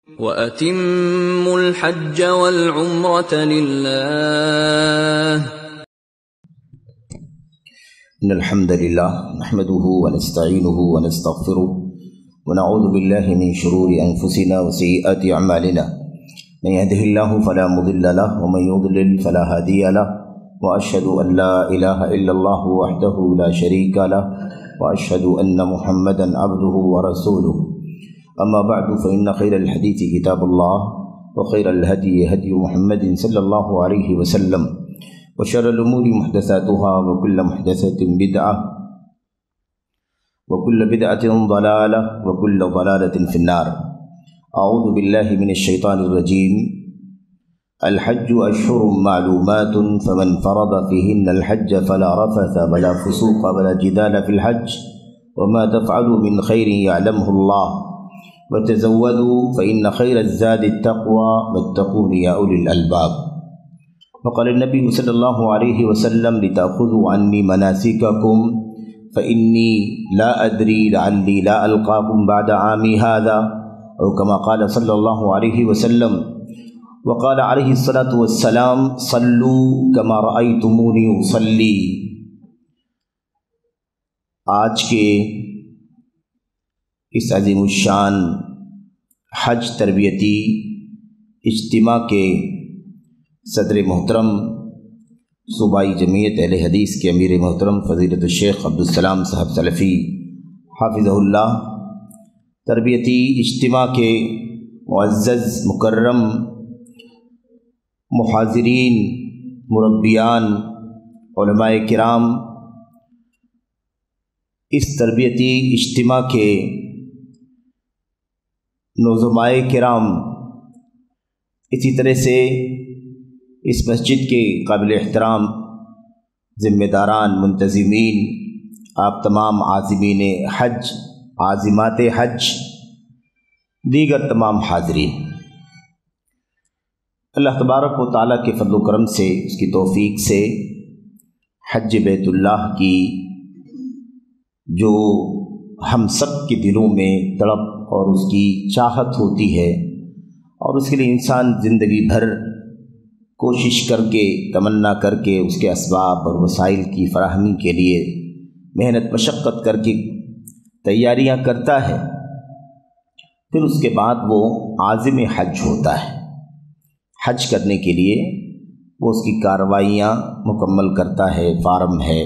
وَأَتِمُّوا الْحَجَّ وَالْعُمْرَةَ لِلَّهِ إن الحمد لله نحمده ونستعينه ونستغفره ونعوذ بالله من شرور أنفسنا وسيئات أعمالنا من يهده الله فلا مضل له ومن يضلل فلا هادي له وأشهد أن لا إله إلا الله وحده لا شريك له وأشهد أن محمدا عبده ورسوله أما بعد فإن خير الحديث كتاب الله وخير الهدي هدي محمد صلى الله عليه وسلم وشر الأمور محدثاتها وكل محدثة بدعة وكل بدعة ضلالة وكل ضلالة في النار. أعوذ بالله من الشيطان الرجيم. الحج أشهر معلومات فمن فرض فيهن الحج فلا رفث ولا فسوق ولا جدال في الحج وما تفعلوا من خير يعلمه الله وتزودوا فإن خير الزاد التقوى واتقون يا أولي الألباب. وقال النبي صلی اللہ علیہ وسلم لتأخذوا عني مناسككم فإني لا أدري لعلي لا ألقاكم بعد عامي هذا أو كما قال صلی اللہ علیہ وسلم. وقال علیہ الصلاۃ والسلام صلوا كما رأيتموني أصلي. آج کے اس عظیم الشان حج تربیتی اجتماع کے صدر محترم صوبائی جمعیت اہل حدیث کے امیر محترم فضیلت الشیخ عبدالسلام صاحب سلفی حافظہ اللہ، تربیتی اجتماع کے معزز مکرم محاضرین، مربیان، علماء کرام، اس تربیتی اجتماع کے نظمائے کرام، اسی طرح سے اس مسجد کے قابل احترام ذمہ داران، منتظمین، آپ تمام عازمین حج، عازمات حج، دیگر تمام حاضرین، اللہ تبارک و تعالیٰ کے فضل و کرم سے، اس کی توفیق سے حج بیت اللہ کی جو ہم سب کے دلوں میں تڑپ اور اس کی چاہت ہوتی ہے، اور اس کے لیے انسان زندگی بھر کوشش کر کے، تمنا کر کے، اس کے اسباب اور وسائل کی فراہمی کے لیے محنت مشقت کر کے تیاریاں کرتا ہے، پھر اس کے بعد وہ عازم حج ہوتا ہے. حج کرنے کے لیے وہ اس کی کارروائیاں مکمل کرتا ہے، فارم ہے،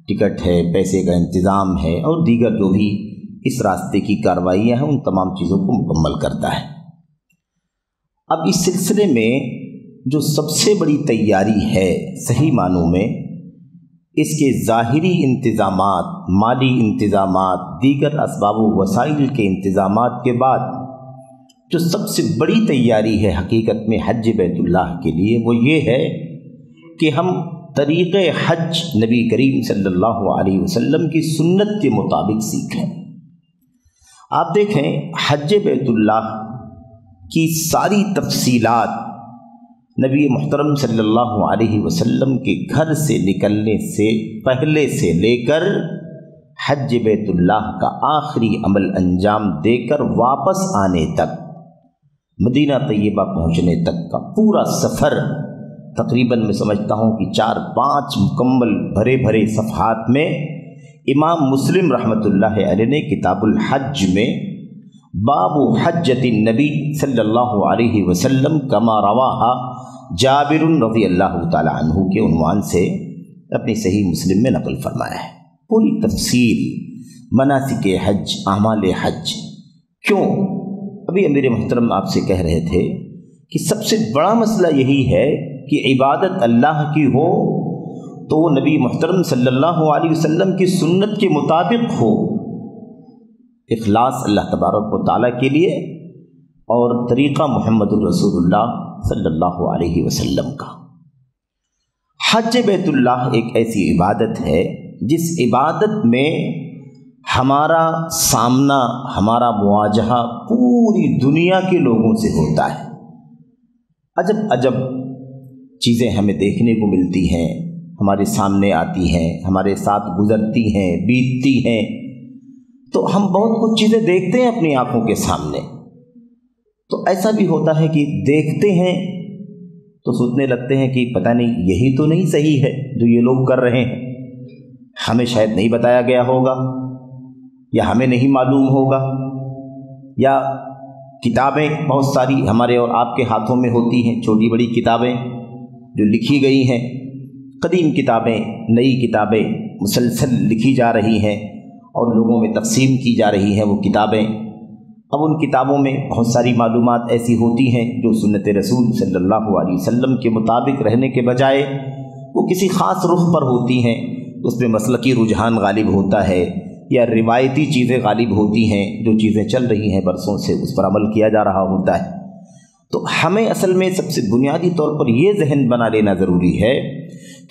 ٹکٹ ہے، پیسے کا انتظام ہے، اور دیگر جو بھی اس راستے کی کارروائیاں ہیں ان تمام چیزوں کو مکمل کرتا ہے. اب اس سلسلے میں جو سب سے بڑی تیاری ہے صحیح معنوں میں، اس کے ظاہری انتظامات، مالی انتظامات، دیگر اسباب و وسائل کے انتظامات کے بعد جو سب سے بڑی تیاری ہے حقیقت میں حج بیت اللہ کے لیے، وہ یہ ہے کہ ہم طریق حج نبی کریم صلی اللہ علیہ وسلم کی سنت کے مطابق سیکھیں. آپ دیکھیں حج بیت اللہ کی ساری تفصیلات نبی محترم صلی اللہ علیہ وسلم کے گھر سے نکلنے سے پہلے سے لے کر حج بیت اللہ کا آخری عمل انجام دے کر واپس آنے تک، مدینہ طیبہ پہنچنے تک کا پورا سفر، تقریباً میں سمجھتا ہوں کہ 4-5 مکمل بھرے بھرے صفحات میں امام مسلم رحمۃ اللہ علیہ نے کتاب الحج میں باب حجۃ النبی صلی اللہ علیہ وسلم کما رواہا جابر رضی اللہ تعالی عنہ کے عنوان سے اپنی صحیح مسلم میں نقل فرمایا ہے. پوری تفصیل مناسک حج، اعمال حج. کیوں؟ ابھی امیر محترم آپ سے کہہ رہے تھے کہ سب سے بڑا مسئلہ یہی ہے کہ عبادت اللہ کی ہو تو وہ نبی محترم صلی اللہ علیہ وسلم کی سنت کے مطابق ہو، اخلاص اللہ تبارک و تعالیٰ کے لیے، اور طریقہ محمد الرسول اللہ صلی اللہ علیہ وسلم کا. حج بیت اللہ ایک ایسی عبادت ہے جس عبادت میں ہمارا سامنا، ہمارا مواجہہ پوری دنیا کے لوگوں سے ہوتا ہے. عجب عجب چیزیں ہمیں دیکھنے کو ملتی ہیں، ہمارے سامنے آتی ہیں، ہمارے ساتھ گزرتی ہیں، بیتتی ہیں، تو ہم بہت کچھ چیزیں دیکھتے ہیں اپنی آنکھوں کے سامنے. تو ایسا بھی ہوتا ہے کہ دیکھتے ہیں تو سوچنے لگتے ہیں کہ پتہ نہیں یہی تو نہیں صحیح ہے جو یہ لوگ کر رہے ہیں، ہمیں شاید نہیں بتایا گیا ہوگا یا ہمیں نہیں معلوم ہوگا، یا کتابیں بہت ساری ہمارے اور آپ کے ہاتھوں میں ہوتی ہیں، چھوٹی بڑی کتابیں جو لکھی گئی ہیں، قدیم کتابیں، نئی کتابیں مسلسل لکھی جا رہی ہیں اور لوگوں میں تقسیم کی جا رہی ہیں وہ کتابیں۔ اب ان کتابوں میں بہت ساری معلومات ایسی ہوتی ہیں جو سنت رسول صلی اللہ علیہ وسلم کے مطابق رہنے کے بجائے وہ کسی خاص رخ پر ہوتی ہیں، اس میں مسلکی رجحان غالب ہوتا ہے یا روایتی چیزیں غالب ہوتی ہیں، جو چیزیں چل رہی ہیں برسوں سے اس پر عمل کیا جا رہا ہوتا ہے۔ تو ہمیں اصل میں سب سے بنیادی طور پر یہ ذہن بنا لینا ضروری ہے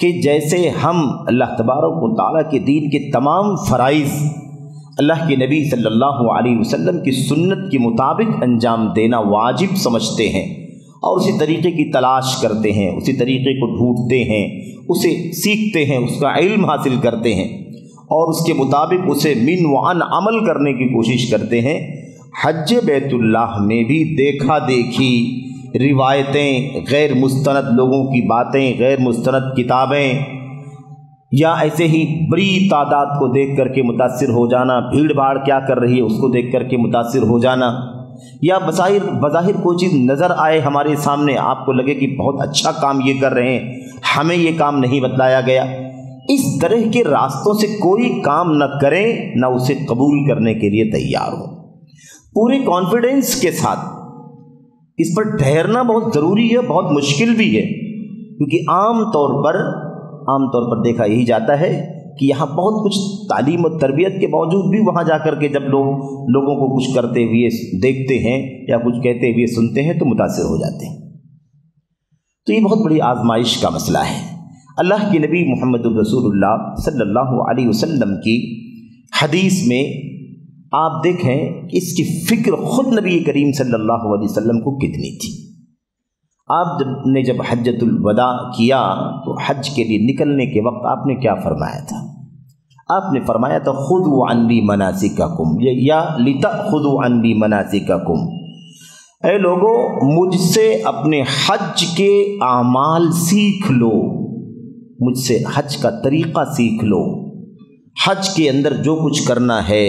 کہ جیسے ہم اللہ تبارک و تعالیٰ کے دین کے تمام فرائض اللہ کے نبی صلی اللہ علیہ وسلم کی سنت کے مطابق انجام دینا واجب سمجھتے ہیں اور اسی طریقے کی تلاش کرتے ہیں، اسی طریقے کو ڈھونڈتے ہیں، اسے سیکھتے ہیں، اس کا علم حاصل کرتے ہیں اور اس کے مطابق اسے من وعن عمل کرنے کی کوشش کرتے ہیں، حج بیت اللہ میں بھی دیکھا دیکھی روایتیں، غیر مستند لوگوں کی باتیں، غیر مستند کتابیں، یا ایسے ہی بڑی تعداد کو دیکھ کر کے متاثر ہو جانا، بھیڑ بھاڑ کیا کر رہی ہے اس کو دیکھ کر کے متاثر ہو جانا، یا بظاہر کوئی چیز نظر آئے ہمارے سامنے، آپ کو لگے کہ بہت اچھا کام یہ کر رہے ہیں، ہمیں یہ کام نہیں بتلایا گیا، اس طرح کے راستوں سے کوئی کام نہ کریں، نہ اسے قبول کرنے کے لیے تیار ہوں۔ پورے کانفیڈنس کے ساتھ اس پر ٹھہرنا بہت ضروری ہے، بہت مشکل بھی ہے، کیونکہ عام طور پر دیکھا یہی جاتا ہے کہ یہاں بہت کچھ تعلیم و تربیت کے باوجود بھی وہاں جا کر کے جب لوگوں کو کچھ کرتے ہوئے دیکھتے ہیں یا کچھ کہتے ہوئے سنتے ہیں تو متاثر ہو جاتے ہیں۔ تو یہ بہت بڑی آزمائش کا مسئلہ ہے۔ اللہ کے نبی محمد الرسول اللہ صلی اللہ علیہ وسلم کی حدیث میں آپ دیکھیں کہ اس کی فکر خود نبی کریم صلی اللہ علیہ وسلم کو کتنی تھی۔ آپ نے جب حجۃ الوداع کیا تو حج کے لیے نکلنے کے وقت آپ نے کیا فرمایا تھا؟ آپ نے فرمایا تھا خذوا عنی مناسککم، یا لتأخذوا عنی مناسککم، اے لوگو مجھ سے اپنے حج کے اعمال سیکھ لو، مجھ سے حج کا طریقہ سیکھ لو، حج کے اندر جو کچھ کرنا ہے،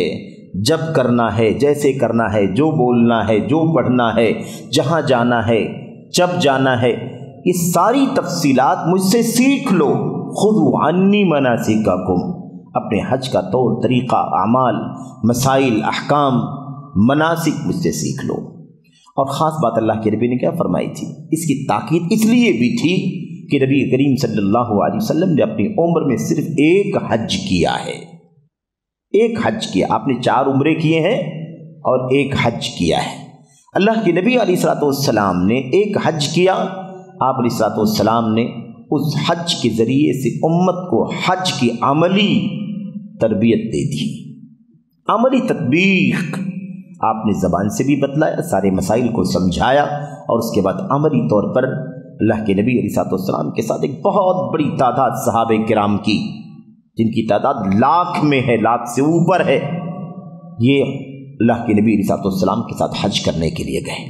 جب کرنا ہے، جیسے کرنا ہے، جو بولنا ہے، جو پڑھنا ہے، جہاں جانا ہے، جب جانا ہے، یہ ساری تفصیلات مجھ سے سیکھ لو۔ خذوا عنی مناسککم، اپنے حج کا طور طریقہ، اعمال، مسائل، احکام، مناسک مجھ سے سیکھ لو۔ اور خاص بات اللہ کے نبی نے کیا فرمائی تھی؟ اس کی تاکید اس لیے بھی تھی کہ نبی کریم صلی اللہ علیہ وسلم نے اپنی عمر میں صرف ایک حج کیا ہے، ایک حج کیا، آپ نے 4 عمرے کیے ہیں اور ایک حج کیا ہے۔ اللہ کے نبی علیہ الصلوۃ والسلام نے ایک حج کیا، آپ علیہ الصلوۃ والسلام نے اس حج کے ذریعے سے امت کو حج کی عملی تربیت دے دی، عملی تطبیق۔ آپ نے زبان سے بھی بتلایا، سارے مسائل کو سمجھایا، اور اس کے بعد عملی طور پر اللہ کے نبی علیہ الصلوۃ والسلام کے ساتھ ایک بہت بڑی تعداد صحابہ کرام کی، جن کی تعداد لاکھ میں ہے، لاکھ سے اوپر ہے، یہ اللہ کے نبی علیہ الصلوۃ والسلام کے ساتھ حج کرنے کے لیے گئے۔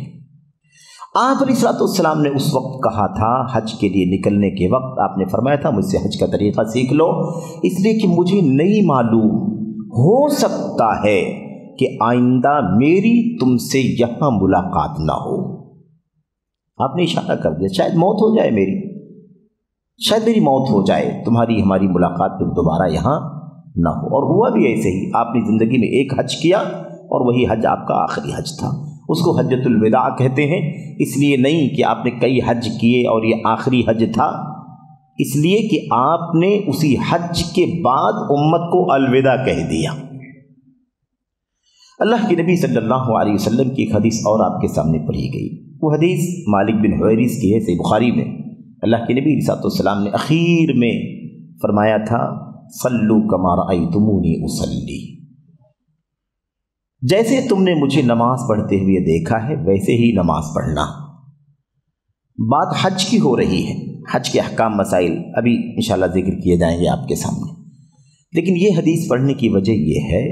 آپ علیہ الصلوۃ والسلام نے اس وقت کہا تھا، حج کے لیے نکلنے کے وقت آپ نے فرمایا تھا مجھ سے حج کا طریقہ سیکھ لو، اس لیے کہ مجھے نہیں معلوم، ہو سکتا ہے کہ آئندہ میری تم سے یہاں ملاقات نہ ہو۔ آپ نے اشارہ کر دیا شاید موت ہو جائے میری، شاید میری موت ہو جائے، تمہاری ہماری ملاقات پھر دوبارہ یہاں نہ ہو۔ اور ہوا بھی ایسے ہی، آپ نے زندگی میں ایک حج کیا اور وہی حج آپ کا آخری حج تھا۔ اس کو حجۃ الوداع کہتے ہیں، اس لیے نہیں کہ آپ نے کئی حج کیے اور یہ آخری حج تھا، اس لیے کہ آپ نے اسی حج کے بعد امت کو الوداع کہہ دیا۔ اللہ کے نبی صلی اللہ علیہ وسلم کی ایک حدیث اور آپ کے سامنے پڑھی گئی، وہ حدیث مالک بن حویرث کی ہے، صحیح بخاری میں۔ اللہ کے نبی صلی اللہ علیہ وسلم نے اخیر میں فرمایا تھا صلو کما رأیتمونی اصلی، جیسے تم نے مجھے نماز پڑھتے ہوئے دیکھا ہے ویسے ہی نماز پڑھنا۔ بات حج کی ہو رہی ہے، حج کے احکام مسائل ابھی انشاءاللہ ذکر کیے جائیں گے آپ کے سامنے، لیکن یہ حدیث پڑھنے کی وجہ یہ ہے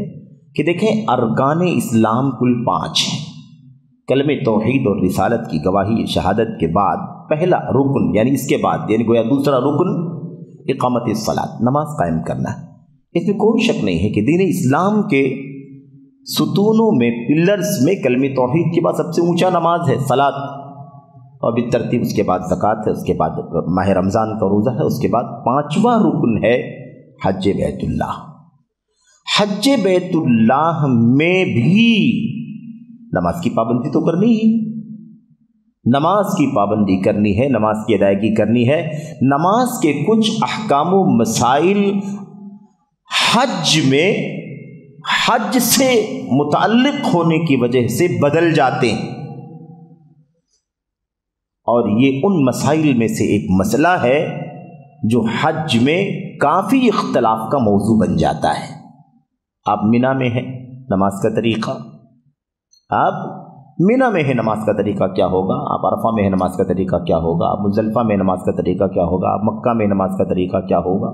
کہ دیکھیں ارکان اسلام کل 5 ہیں، کلمہ توحید اور رسالت کی گواہی شہادت کے بعد پہلا رکن یعنی اس کے بعد یعنی گویا دوسرا رکن اقامت الصلاۃ، نماز قائم کرنا ہے۔ اس میں کوئی شک نہیں ہے کہ دین اسلام کے ستونوں میں پلرز میں کلمہ توحید کے بعد سب سے اونچا نماز ہے صلاۃ، اور بالترتیب اس کے بعد زکوٰۃ ہے، اس کے بعد ماہ رمضان کا روزہ ہے، اس کے بعد پانچواں رکن ہے حج بیت اللہ۔ حج بیت اللہ میں بھی نماز کی پابندی تو کرنی ہی، نماز کی پابندی کرنی ہے، نماز کی ادائیگی کرنی ہے۔ نماز کے کچھ احکام و مسائل حج میں حج سے متعلق ہونے کی وجہ سے بدل جاتے ہیں، اور یہ ان مسائل میں سے ایک مسئلہ ہے جو حج میں کافی اختلاف کا موضوع بن جاتا ہے۔ آپ مینا میں ہیں، نماز کا طریقہ، آپ مینا میں ہیں، نماز کا طریقہ کیا ہوگا؟ آپ عرفہ میں ہیں، نماز کا طریقہ کیا ہوگا؟ آپ مزدلفہ میں نماز کا طریقہ کیا ہوگا؟ آپ مکہ میں نماز کا طریقہ کیا ہوگا؟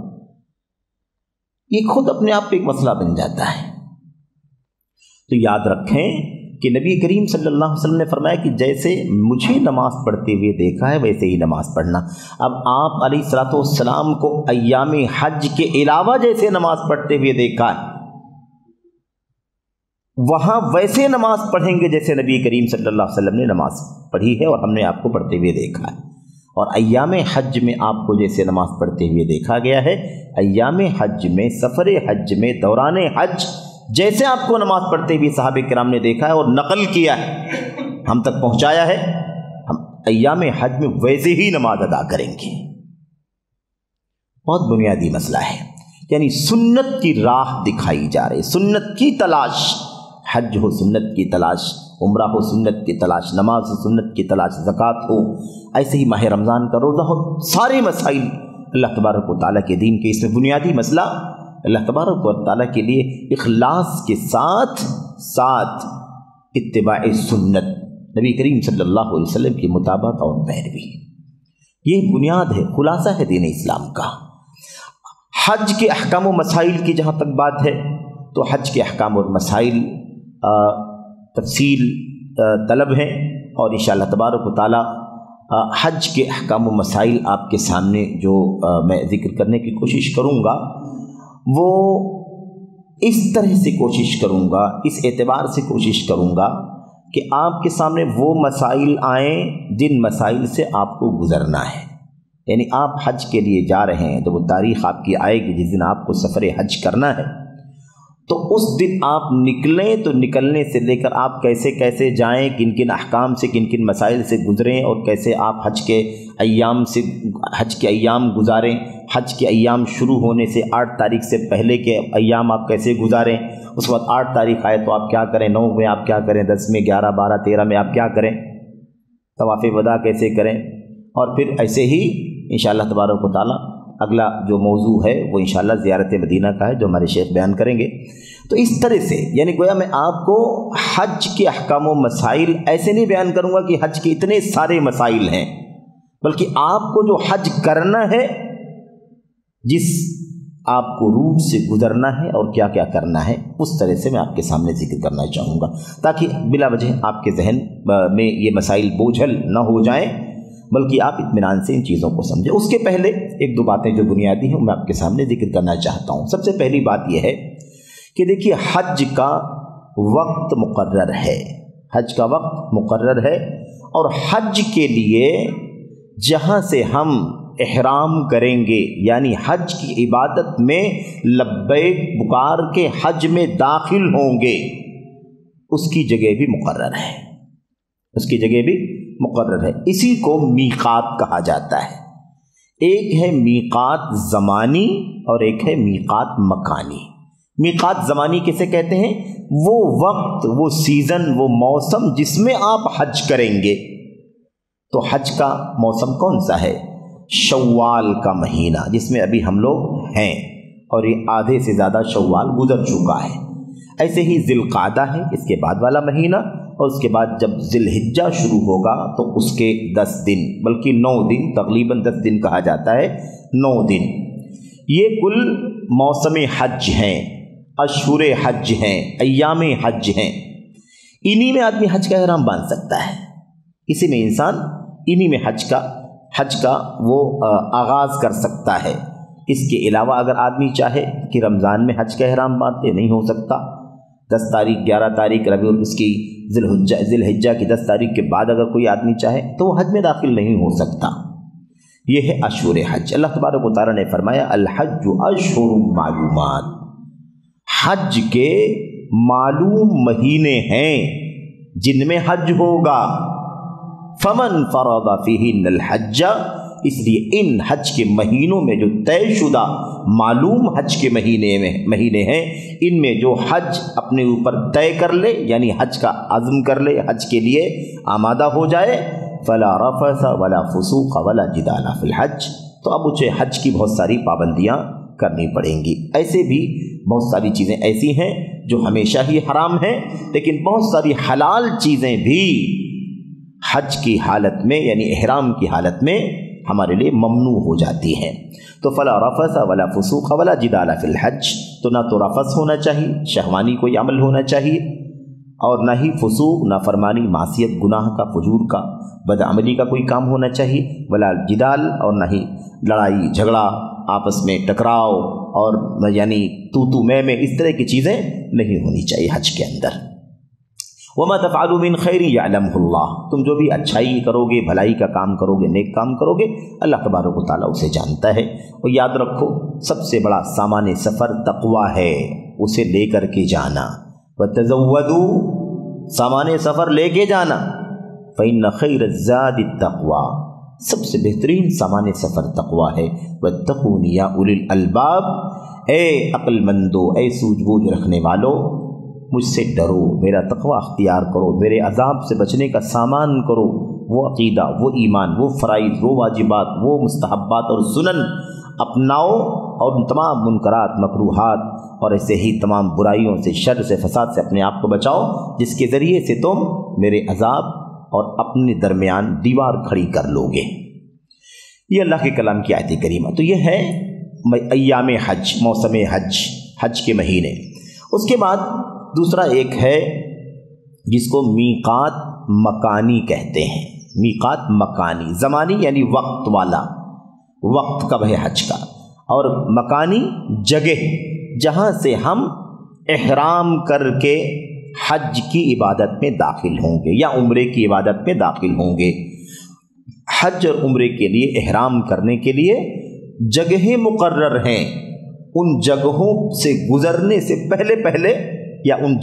یہ خود اپنے آپ پہ ایک مسئلہ بن جاتا ہے۔ تو یاد رکھیں کہ نبی کریم صلی اللہ علیہ وسلم نے فرمایا کہ جیسے مجھے نماز پڑھتے ہوئے دیکھا ہے ویسے ہی نماز پڑھنا۔ اب آپ علیہ الصلوۃ والسلام کو ایام حج کے علاوہ جیسے نماز پڑھتے ہوئے دیکھا ہے، وہاں ویسے نماز پڑھیں گے جیسے نبی کریم صلی اللہ علیہ وسلم نے نماز پڑھی ہے اور ہم نے آپ کو پڑھتے ہوئے دیکھا ہے۔ اور ایام حج میں آپ کو جیسے نماز پڑھتے ہوئے دیکھا گیا ہے، ایام حج میں، سفر حج میں، دوران حج جیسے آپ کو نماز پڑھتے ہوئے صحابہ کرام نے دیکھا ہے اور نقل کیا ہے، ہم تک پہنچایا ہے، ہم ایام حج میں ویسے ہی نماز ادا کریں گے۔ بہت بنیادی مسئلہ ہے، یعنی سنت کی راہ دکھائی جا رہی، سنت کی تلاش، حج ہو سنت کی تلاش، عمرہ ہو سنت کی تلاش، نماز ہو سنت کی تلاش، زکوٰۃ ہو، ایسے ہی ماہ رمضان کا روزہ ہو، سارے مسائل اللہ تبارک و تعالیٰ کے دین کے اس میں بنیادی مسئلہ اللہ تبارک و تعالیٰ کے لیے اخلاص کے ساتھ اتباع سنت، نبی کریم صلی اللہ علیہ وسلم کی مطابقت اور پیروی، یہ بنیاد ہے، خلاصہ ہے دین اسلام کا۔ حج کے احکام و مسائل کی جہاں تک بات ہے تو حج کے احکام اور مسائل تفصیل طلب ہیں، اور انشاءاللہ تبارک و تعالیٰ حج کے احکام و مسائل آپ کے سامنے جو میں ذکر کرنے کی کوشش کروں گا وہ اس طرح سے کوشش کروں گا، اس اعتبار سے کوشش کروں گا کہ آپ کے سامنے وہ مسائل آئیں جن مسائل سے آپ کو گزرنا ہے۔ یعنی آپ حج کے لیے جا رہے ہیں، جب وہ تاریخ آپ کی آئے گی جس دن آپ کو سفر حج کرنا ہے، تو اس دن آپ نکلیں تو نکلنے سے لے کر آپ کیسے کیسے جائیں، کن کن احکام سے، کن کن مسائل سے گزریں، اور کیسے آپ حج کے ایام گزاریں، حج کے ایام شروع ہونے سے 8 تاریخ سے پہلے کے ایام آپ کیسے گزاریں، اس کے بعد 8 تاریخ آئے تو آپ کیا کریں، 9 میں آپ کیا کریں، 10 میں، 11، 12، 13 میں آپ کیا کریں، طواف وداع کیسے کریں، اور پھر ایسے ہی انشاءاللہ تبارک و تعالیٰ اگلا جو موضوع ہے وہ انشاءاللہ زیارت مدینہ کا ہے جو ہمارے شیخ بیان کریں گے۔ تو اس طرح سے یعنی گویا میں آپ کو حج کے احکام و مسائل ایسے نہیں بیان کروں گا کہ حج کے اتنے سارے مسائل ہیں، بلکہ آپ کو جو حج کرنا ہے، جس آپ کو روٹ سے گزرنا ہے اور کیا کیا کرنا ہے، اس طرح سے میں آپ کے سامنے ذکر کرنا چاہوں گا، تاکہ بلا وجہ آپ کے ذہن میں یہ مسائل بوجھل نہ ہو جائیں، بلکہ آپ اطمینان سے ان چیزوں کو سمجھیں۔ اس کے پہلے 1-2 باتیں جو بنیادی ہیں میں آپ کے سامنے ذکر کرنا چاہتا ہوں۔ سب سے پہلی بات یہ ہے کہ دیکھیے حج کا وقت مقرر ہے، حج کا وقت مقرر ہے، اور حج کے لیے جہاں سے ہم احرام کریں گے، یعنی حج کی عبادت میں لبیک پکار کے حج میں داخل ہوں گے، اس کی جگہ بھی مقرر ہے، اس کی جگہ بھی مقرر ہے۔ اسی کو میقات کہا جاتا ہے۔ ایک ہے میقات زمانی اور ایک ہے میقات مکانی۔ میقات زمانی کسے کہتے ہیں؟ وہ وقت، وہ سیزن، وہ موسم جس میں آپ حج کریں گے۔ تو حج کا موسم کون سا ہے؟ شوال کا مہینہ، جس میں ابھی ہم لوگ ہیں، اور یہ آدھے سے زیادہ شوال گزر چکا ہے۔ ایسے ہی ذی القعدہ ہے اس کے بعد والا مہینہ، اور اس کے بعد جب ذی الحجہ شروع ہوگا تو اس کے 10 دن بلکہ 9 دن، تقریباً 10 دن کہا جاتا ہے، 9 دن، یہ کل موسم حج ہیں، اشہر حج ہیں، ایام حج ہیں۔ انہی میں آدمی حج کا احرام باندھ سکتا ہے، اسی میں انسان انہی میں حج کا وہ آغاز کر سکتا ہے۔ اس کے علاوہ اگر آدمی چاہے کہ رمضان میں حج کا احرام باندھے، نہیں ہو سکتا۔ 10 تاریخ 11 تاریخ ربیع اس کی ذی الحجہ کی 10 تاریخ کے بعد اگر کوئی آدمی چاہے تو وہ حج میں داخل نہیں ہو سکتا۔ یہ ہے اشہر حج۔ اللہ تبارک و تعالیٰ نے فرمایا الحج اشہر معلومات، حج کے معلوم مہینے ہیں جن میں حج ہوگا۔ فمن فرض فیہن الحج، اس لیے ان حج کے مہینوں میں جو طے شدہ معلوم حج کے مہینے ہیں، ان میں جو حج اپنے اوپر طے کر لے، یعنی حج کا عزم کر لے، حج کے لیے آمادہ ہو جائے، فلا رفث ولا فسوق ولا جدال فی الحج، تو اب اسے حج کی بہت ساری پابندیاں کرنی پڑیں گی۔ ایسے بھی بہت ساری چیزیں ایسی ہیں جو ہمیشہ ہی حرام ہیں، لیکن بہت ساری حلال چیزیں بھی حج کی حالت میں یعنی احرام کی حالت میں ہمارے لیے ممنوع ہو جاتی ہیں۔ تو فلا رفث ولا فسوق ولا جدال فی الحج، تو نہ تو رفث ہونا چاہیے، شہوانی کوئی عمل ہونا چاہیے، اور نہ ہی فسوق، نافرمانی، معصیت، گناہ کا، فجور کا، بدعملی کا کوئی کام ہونا چاہیے، ولا جدال، اور نہ ہی لڑائی جھگڑا، آپس میں ٹکراؤ، اور یعنی تو میں اس طرح کی چیزیں نہیں ہونی چاہیے حج کے اندر۔ وما تفعلوا من خیر یعلمہ اللہ، تم جو بھی اچھائی کرو گے، بھلائی کا کام کرو گے، نیک کام کرو گے، اللہ تبارک و تعالیٰ اسے جانتا ہے۔ اور یاد رکھو سب سے بڑا سامان سفر تقویٰ ہے، اسے لے کر کے جانا۔ وتزودوا، سامان سفر لے کے جانا۔ فإن خیر الزاد التقویٰ، سب سے بہترین سامان سفر تقویٰ ہے۔ واتقون یا اولی الالباب، اے عقل مندو، اے سوجھ بوجھ رکھنے والو، مجھ سے ڈرو، میرا تقویٰ اختیار کرو، میرے عذاب سے بچنے کا سامان کرو، وہ عقیدہ، وہ ایمان، وہ فرائض، وہ واجبات، وہ مستحبات اور سنن اپناؤ، اور ان تمام منکرات، مکروہات اور ایسے ہی تمام برائیوں سے، شر سے، فساد سے اپنے آپ کو بچاؤ، جس کے ذریعے سے تم میرے عذاب اور اپنے درمیان دیوار کھڑی کر لو گے۔ یہ اللہ کے کلام کی آیت کریمہ۔ تو یہ ہے ایام حج، موسم حج، حج کے مہینے۔ اس کے بعد دوسرا ایک ہے جس کو میقات مکانی کہتے ہیں۔ میقات مکانی، زمانی یعنی وقت والا، وقت کب ہے حج کا، اور مکانی جگہ جہاں سے ہم احرام کر کے حج کی عبادت میں داخل ہوں گے یا عمرے کی عبادت میں داخل ہوں گے۔ حج اور عمرے کے لیے احرام کرنے کے لیے جگہیں مقرر ہیں، ان جگہوں سے گزرنے سے پہلے یا ان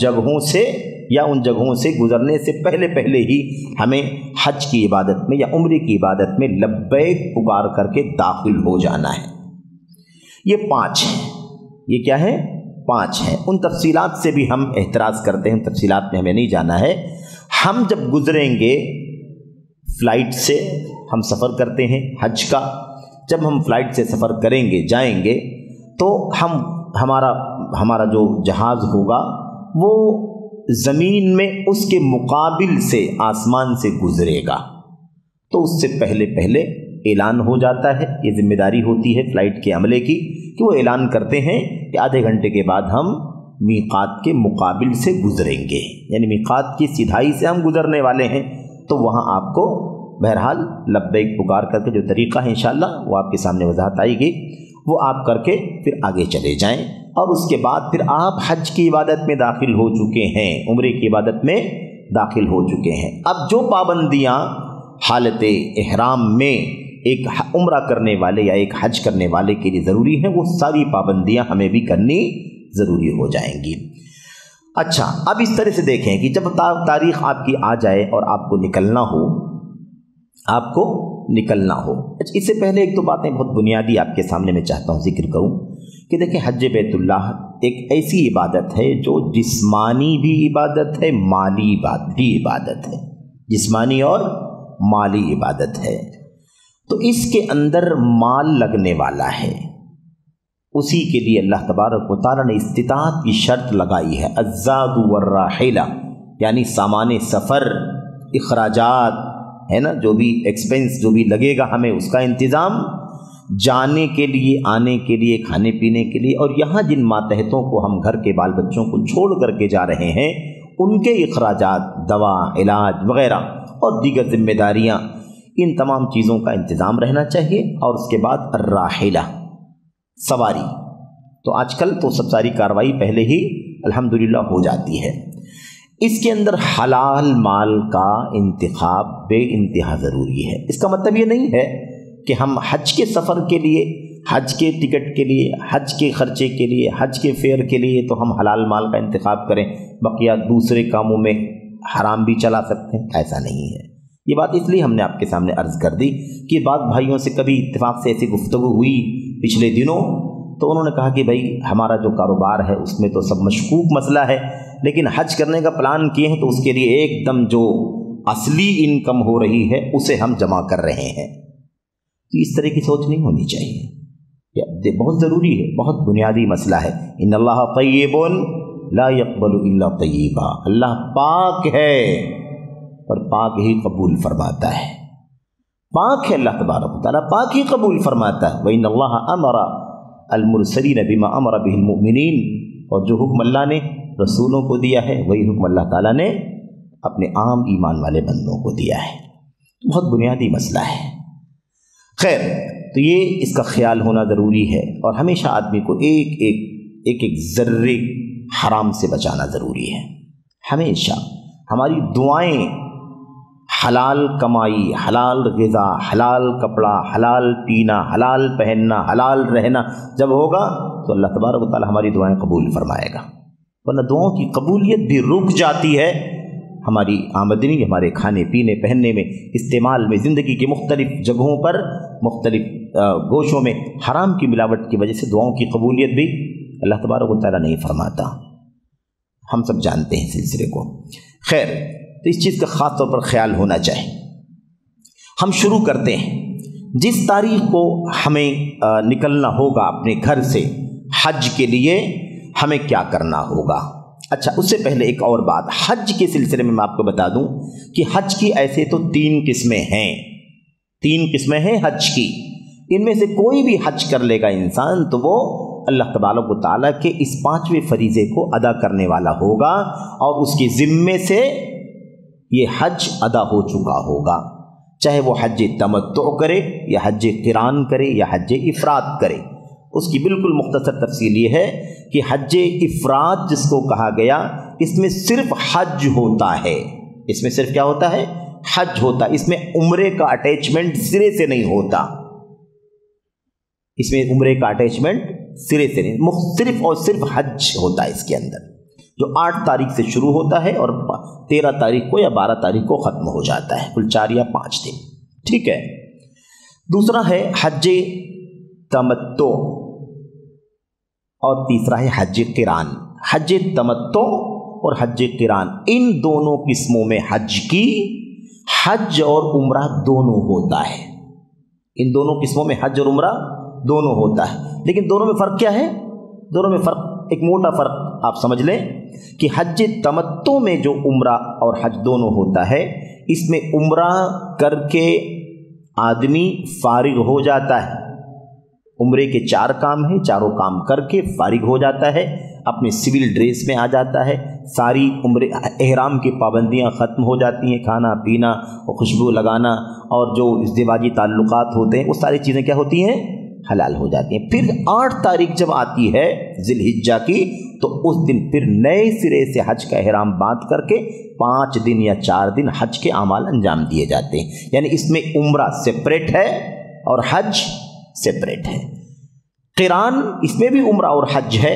جگہوں سے گزرنے سے پہلے ہی ہمیں حج کی عبادت میں یا عمرے کی عبادت میں لبیک پکار کر کے داخل ہو جانا ہے۔ یہ 5 ہیں۔ یہ کیا ہے؟ 5 ہیں۔ ان تفصیلات سے بھی ہم احتراز کرتے ہیں، تفصیلات میں ہمیں نہیں جانا ہے۔ ہم جب گزریں گے فلائٹ سے، ہم سفر کرتے ہیں حج کا، جب ہم فلائٹ سے سفر کریں گے، جائیں گے، تو ہمارا جو جہاز ہوگا وہ زمین میں اس کے مقابل سے آسمان سے گزرے گا، تو اس سے پہلے اعلان ہو جاتا ہے۔ یہ ذمہ داری ہوتی ہے فلائٹ کے عملے کی کہ وہ اعلان کرتے ہیں کہ آدھے گھنٹے کے بعد ہم میقات کے مقابل سے گزریں گے، یعنی میقات کی سیدھائی سے ہم گزرنے والے ہیں۔ تو وہاں آپ کو بہرحال لبیک پکار کر کے جو طریقہ ہے انشاءاللہ وہ آپ کے سامنے وضاحت آئے گی، وہ آپ کر کے پھر آگے چلے جائیں، اور اس کے بعد پھر آپ حج کی عبادت میں داخل ہو چکے ہیں، عمرے کی عبادت میں داخل ہو چکے ہیں۔ اب جو پابندیاں حالت احرام میں ایک عمرہ کرنے والے یا ایک حج کرنے والے کے لیے ضروری ہیں، وہ ساری پابندیاں ہمیں بھی کرنی ضروری ہو جائیں گی۔ اچھا، اب اس طرح سے دیکھیں کہ جب تاریخ آپ کی آ جائے اور آپ کو نکلنا ہو، اس سے پہلے ایک دو باتیں بہت بنیادی آپ کے سامنے میں چاہتا ہوں ذکر کروں کہ دیکھیں حج بیت اللہ ایک ایسی عبادت ہے جو جسمانی بھی عبادت ہے، مالی بھی عبادت ہے، جسمانی اور مالی عبادت ہے۔ تو اس کے اندر مال لگنے والا ہے، اسی کے لیے اللہ تبارک و تعالیٰ نے استطاعت کی شرط لگائی ہے، الزاد والراحلہ، یعنی سامان سفر، اخراجات ہے نا، جو بھی ایکسپنس جو بھی لگے گا ہمیں، اس کا انتظام جانے کے لیے، آنے کے لیے، کھانے پینے کے لیے، اور یہاں جن ماتحتوں کو ہم گھر کے بال بچوں کو چھوڑ کر کے جا رہے ہیں ان کے اخراجات، دوا، علاج وغیرہ اور دیگر ذمہ داریاں، ان تمام چیزوں کا انتظام رہنا چاہیے۔ اور اس کے بعد الراحلہ، سواری، تو آج کل تو سب ساری کارروائی پہلے ہی الحمدللہ ہو جاتی ہے۔ اس کے اندر حلال مال کا انتخاب بے انتہا ضروری ہے۔ اس کا مطلب یہ نہیں ہے کہ ہم حج کے سفر کے لیے، حج کے ٹکٹ کے لیے، حج کے خرچے کے لیے، حج کے فیئر کے لیے تو ہم حلال مال کا انتخاب کریں، بقیہ دوسرے کاموں میں حرام بھی چلا سکتے ہیں، ایسا نہیں ہے۔ یہ بات اس لیے ہم نے آپ کے سامنے عرض کر دی کہ بعض بھائیوں سے کبھی اتفاق سے ایسی گفتگو ہوئی پچھلے دنوں، تو انہوں نے کہا کہ بھائی ہمارا جو کاروبار ہے اس میں تو سب مشکوک مسئلہ ہے، لیکن حج کرنے کا پلان کیے ہیں تو اس کے لیے ایک دم جو اصلی انکم ہو رہی ہے اسے ہم جمع کر رہے ہیں۔ تو اس طرح کی سوچ نہیں ہونی چاہیے، یہ بہت ضروری ہے، بہت بنیادی مسئلہ ہے۔ ان اللہ طیب لا يقبل الا طیبا، اللہ پاک ہے اور پاک ہی قبول فرماتا ہے، پاک ہے اللہ تبارک و تعالیٰ، پاک ہی قبول فرماتا ہے۔ وَإِنَّ اللَّهَ أَمَرَ الْمُرْسَلِينَ بِمَا أَمَرَ بِهِ الْمُؤْمِنِينَ، اور جو حکم اللہ نے رسولوں کو دیا ہے وہی حکم اللہ تعالیٰ نے اپنے عام ایمان والے بندوں کو دیا ہے۔ بہت بنیادی مسئلہ ہے۔ خیر، تو یہ اس کا خیال ہونا ضروری ہے، اور ہمیشہ آدمی کو ایک ذرے حرام سے بچانا ضروری ہے۔ ہمیشہ ہماری دعائیں حلال کمائی، حلال غذا، حلال کپڑا، حلال پینا، حلال پہننا، حلال رہنا جب ہوگا تو اللہ تبارک و تعالی ہماری دعائیں قبول فرمائے گا، ورنہ دعاؤں کی قبولیت بھی رک جاتی ہے ہماری آمدنی، ہمارے کھانے پینے پہننے میں، استعمال میں، زندگی کی مختلف جگہوں پر، مختلف گوشوں میں حرام کی ملاوٹ کی وجہ سے دعاؤں کی قبولیت بھی اللہ تبارک و تعالی نہیں فرماتا۔ ہم سب جانتے ہیں سلسلے کو۔ خیر، تو اس چیز کا خاص طور پر خیال ہونا چاہیے۔ ہم شروع کرتے ہیں، جس تاریخ کو ہمیں نکلنا ہوگا اپنے گھر سے حج کے لیے، ہمیں کیا کرنا ہوگا۔ اچھا، اس سے پہلے ایک اور بات، حج کے سلسلے میں آپ کو بتا دوں کہ حج کی ایسے تو 3 قسمیں ہیں، 3 قسمیں ہیں حج کی۔ ان میں سے کوئی بھی حج کر لے گا انسان تو وہ اللہ تبارک و تعالیٰ کے اس 5ویں فریضے کو ادا کرنے والا ہوگا، اور اس کے ذمے سے یہ حج ادا ہو چکا ہوگا، چاہے وہ حج تمتع کرے یا حج قران کرے یا حج افراد کرے۔ اس کی بالکل مختصر تفصیل یہ ہے کہ حج افراد جس کو کہا گیا، اس میں صرف حج ہوتا ہے، اس میں صرف کیا ہوتا ہے؟ حج ہوتا ہے، اس میں عمرے کا اٹیچمنٹ سرے سے نہیں ہوتا، اس میں عمرے کا اٹیچمنٹ سرے سے نہیں، صرف اور صرف حج ہوتا ہے اس کے اندر، جو 8 تاریخ سے شروع ہوتا ہے اور 13 تاریخ کو یا 12 تاریخ کو ختم ہو جاتا ہے، کل 4 یا 5 دن، ٹھیک ہے۔ دوسرا ہے حج تمتع، اور تیسرا ہے حج قران۔ حج تمتع اور حج قران، ان دونوں قسموں میں حج کی، حج اور عمرہ دونوں ہوتا ہے، ان دونوں قسموں میں حج اور عمرہ دونوں ہوتا ہے، لیکن دونوں میں فرق کیا ہے؟ دونوں میں فرق، ایک موٹا فرق آپ سمجھ لیں کہ حج تمتع میں جو عمرہ اور حج دونوں ہوتا ہے، اس میں عمرہ کر کے آدمی فارغ ہو جاتا ہے، عمرے کے 4 کام ہیں، چاروں کام کر کے فارغ ہو جاتا ہے، اپنے سول ڈریس میں آ جاتا ہے، ساری عمرے احرام کی پابندیاں ختم ہو جاتی ہیں، کھانا پینا اور خوشبو لگانا اور جو ازدواجی تعلقات ہوتے ہیں وہ ساری چیزیں کیا ہوتی ہیں؟ حلال ہو جاتی ہیں۔ پھر 8 تاریخ جب آتی ہے ذی الحجہ کی، تو اس دن پھر نئے سرے سے حج کا احرام باندھ کر کے 5 دن یا 4 دن حج کے اعمال انجام دیے جاتے ہیں، یعنی اس میں عمرہ سپریٹ ہے اور حج سپریٹ ہے۔ قران، اس میں بھی عمرہ اور حج ہے،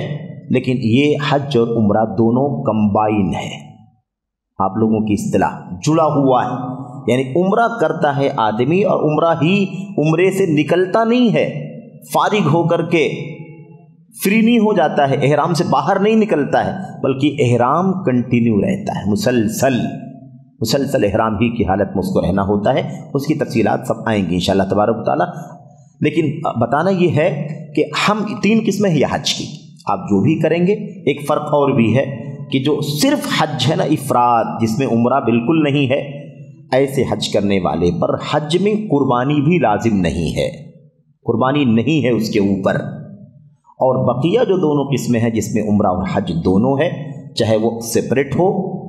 لیکن یہ حج اور عمرہ دونوں کمبائن ہے، آپ لوگوں کی اصطلاح جڑا ہوا ہے، یعنی عمرہ کرتا ہے آدمی اور عمرہ ہی عمرے سے نکلتا نہیں ہے، فارغ ہو کر کے فری نہیں ہو جاتا ہے، احرام سے باہر نہیں نکلتا ہے، بلکہ احرام کنٹینیو رہتا ہے، مسلسل احرام ہی کی حالت میں اس کو رہنا ہوتا ہے۔ اس کی تفصیلات سب آئیں گی انشاءاللہ تبارک و تعالی، لیکن بتانا یہ ہے کہ ہم 3 قسمیں ہیں حج کی، آپ جو بھی کریں گے۔ ایک فرق اور بھی ہے کہ جو صرف حج ہے نا، افراد، جس میں عمرہ بالکل نہیں ہے، ایسے حج کرنے والے پر حج میں قربانی بھی لازم نہیں ہے، قربانی نہیں ہے اس کے اوپر۔ اور بقیہ جو دونوں قسمیں ہیں جس میں عمرہ اور حج دونوں ہے، چاہے وہ سپریٹ ہو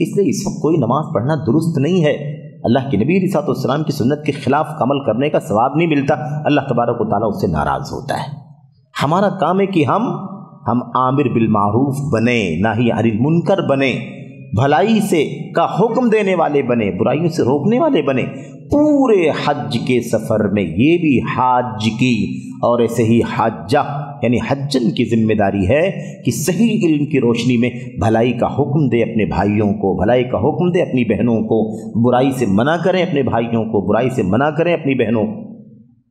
اس لیے اس وقت کوئی نماز پڑھنا درست نہیں ہے، اللہ کے نبی علیہ السلام کی سنت کے خلاف عمل کرنے کا ثواب نہیں ملتا، اللہ تبارک و تعالیٰ اس سے ناراض ہوتا ہے۔ ہمارا کام ہے کہ ہم عامر بالمعروف بنے، ناہی عن المنکر بنے، بھلائی سے کا حکم دینے والے بنے، برائیوں سے روکنے والے بنے۔ پورے حج کے سفر میں یہ بھی حاج کی اور ایسے ہی حاجہ یعنی حجن کی ذمہ داری ہے کہ صحیح علم کی روشنی میں بھلائی کا حکم دے اپنے بھائیوں کو، بھلائی کا حکم دے اپنی بہنوں کو، برائی سے منع کریں اپنے بھائیوں کو، برائی سے منع کریں اپنی بہنوں کو۔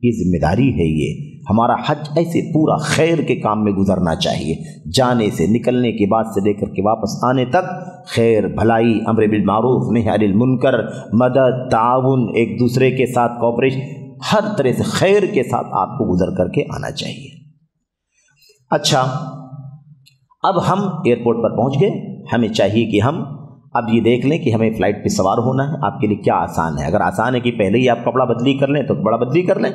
یہ ذمہ داری ہے، یہ ہمارا حج ایسے پورا خیر کے کام میں گزرنا چاہیے، جانے سے نکلنے کے بعد سے لے کر کے واپس آنے تک خیر، بھلائی، امر بالمعروف، نہی عن المنکر، مدد، تعاون، ایک دوسرے کے ساتھ کوآپریشن، ہر طرح سے خیر کے ساتھ آپ کو گزر کر کے آنا چاہیے۔ اچھا، اب ہم ایئرپورٹ پر پہنچ گئے، ہمیں چاہیے کہ ہم اب یہ دیکھ لیں کہ ہمیں فلائٹ پہ سوار ہونا ہے۔ آپ کے لیے کیا آسان ہے؟ اگر آسان ہے کہ پہلے ہی آپ کپڑا بدلی کر لیں تو کپڑا بدلی کر لیں،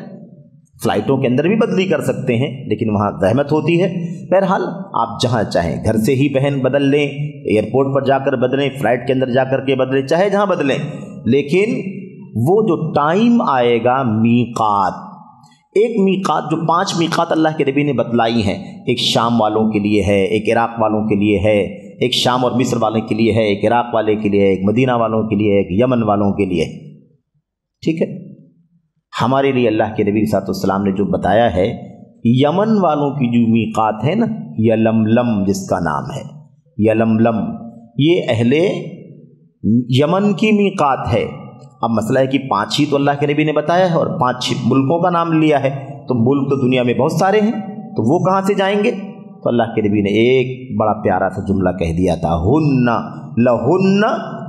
فلائٹوں کے اندر بھی بدلی کر سکتے ہیں لیکن وہاں زحمت ہوتی ہے۔ بہرحال آپ جہاں چاہیں گھر سے ہی پہن بدل لیں، ایئرپورٹ پر جا کر بدلیں، فلائٹ کے اندر جا کر کے بدلیں، چاہے جہاں بدلیں، لیکن وہ جو ٹائم آئے گا میقات، ایک میقات جو 5 میقات اللہ کے نبی نے بتلائی ہیں، ایک شام والوں کے لیے ہے، ایک عراق والوں کے لیے ہے، ایک شام اور مصر والوں کے لیے ہے، ایک عراق والے کے لیے ہے، ایک مدینہ والوں کے لیے ہے، ایک یمن والوں کے لیے، ٹھیک ہے۔ ہمارے لیے اللہ کے نبی صلی اللہ علیہ وسلم نے جو بتایا ہے، یمن والوں کی جو میقات ہے نا، یلملم جس کا نام ہے، یلملم، یہ اہل یمن کی میقات ہے۔ اب مسئلہ ہے کہ 5 ہی تو اللہ کے نبی نے بتایا ہے اور 5 ملکوں کا نام لیا ہے، تو ملک تو دنیا میں بہت سارے ہیں، تو وہ کہاں سے جائیں گے؟ تو اللہ کے نبی نے ایک بڑا پیارا سا جملہ کہہ دیا تھا، ہن لہن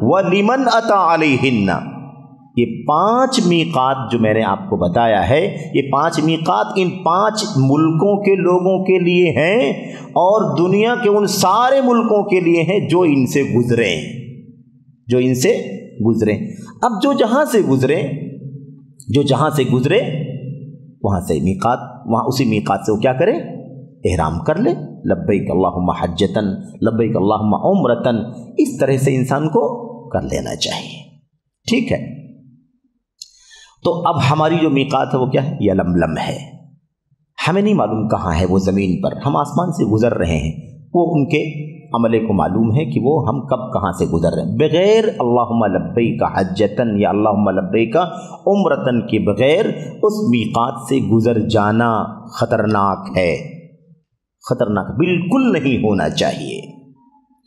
ولمن اتی علیہن۔ یہ 5 میقات جو میں نے آپ کو بتایا ہے، یہ 5 میقات ان 5 ملکوں کے لوگوں کے لیے ہیں اور دنیا کے ان سارے ملکوں کے لیے ہیں جو ان سے گزریں، جو ان سے گزریں۔ اب جو جہاں سے گزرے وہاں سے میقات، وہاں اسی میقات سے وہ کیا کرے؟ احرام کر لے، لبیک اللہم حجتن، لبیک اللہم عمرتن، اس طرح سے انسان کو کر لینا چاہیے، ٹھیک ہے۔ تو اب ہماری جو میقات ہے وہ کیا ہے؟ یلملم ہے۔ ہمیں نہیں معلوم کہاں ہے وہ زمین پر، ہم آسمان سے گزر رہے ہیں، وہ ان کے عملے کو معلوم ہے کہ وہ ہم کب کہاں سے گزر رہے ہیں۔ بغیر اللہم لبیک حجتن یا اللہم لبیک عمرتن کے بغیر اس میقات سے گزر جانا خطرناک ہے، خطرناک بالکل نہیں ہونا چاہیے،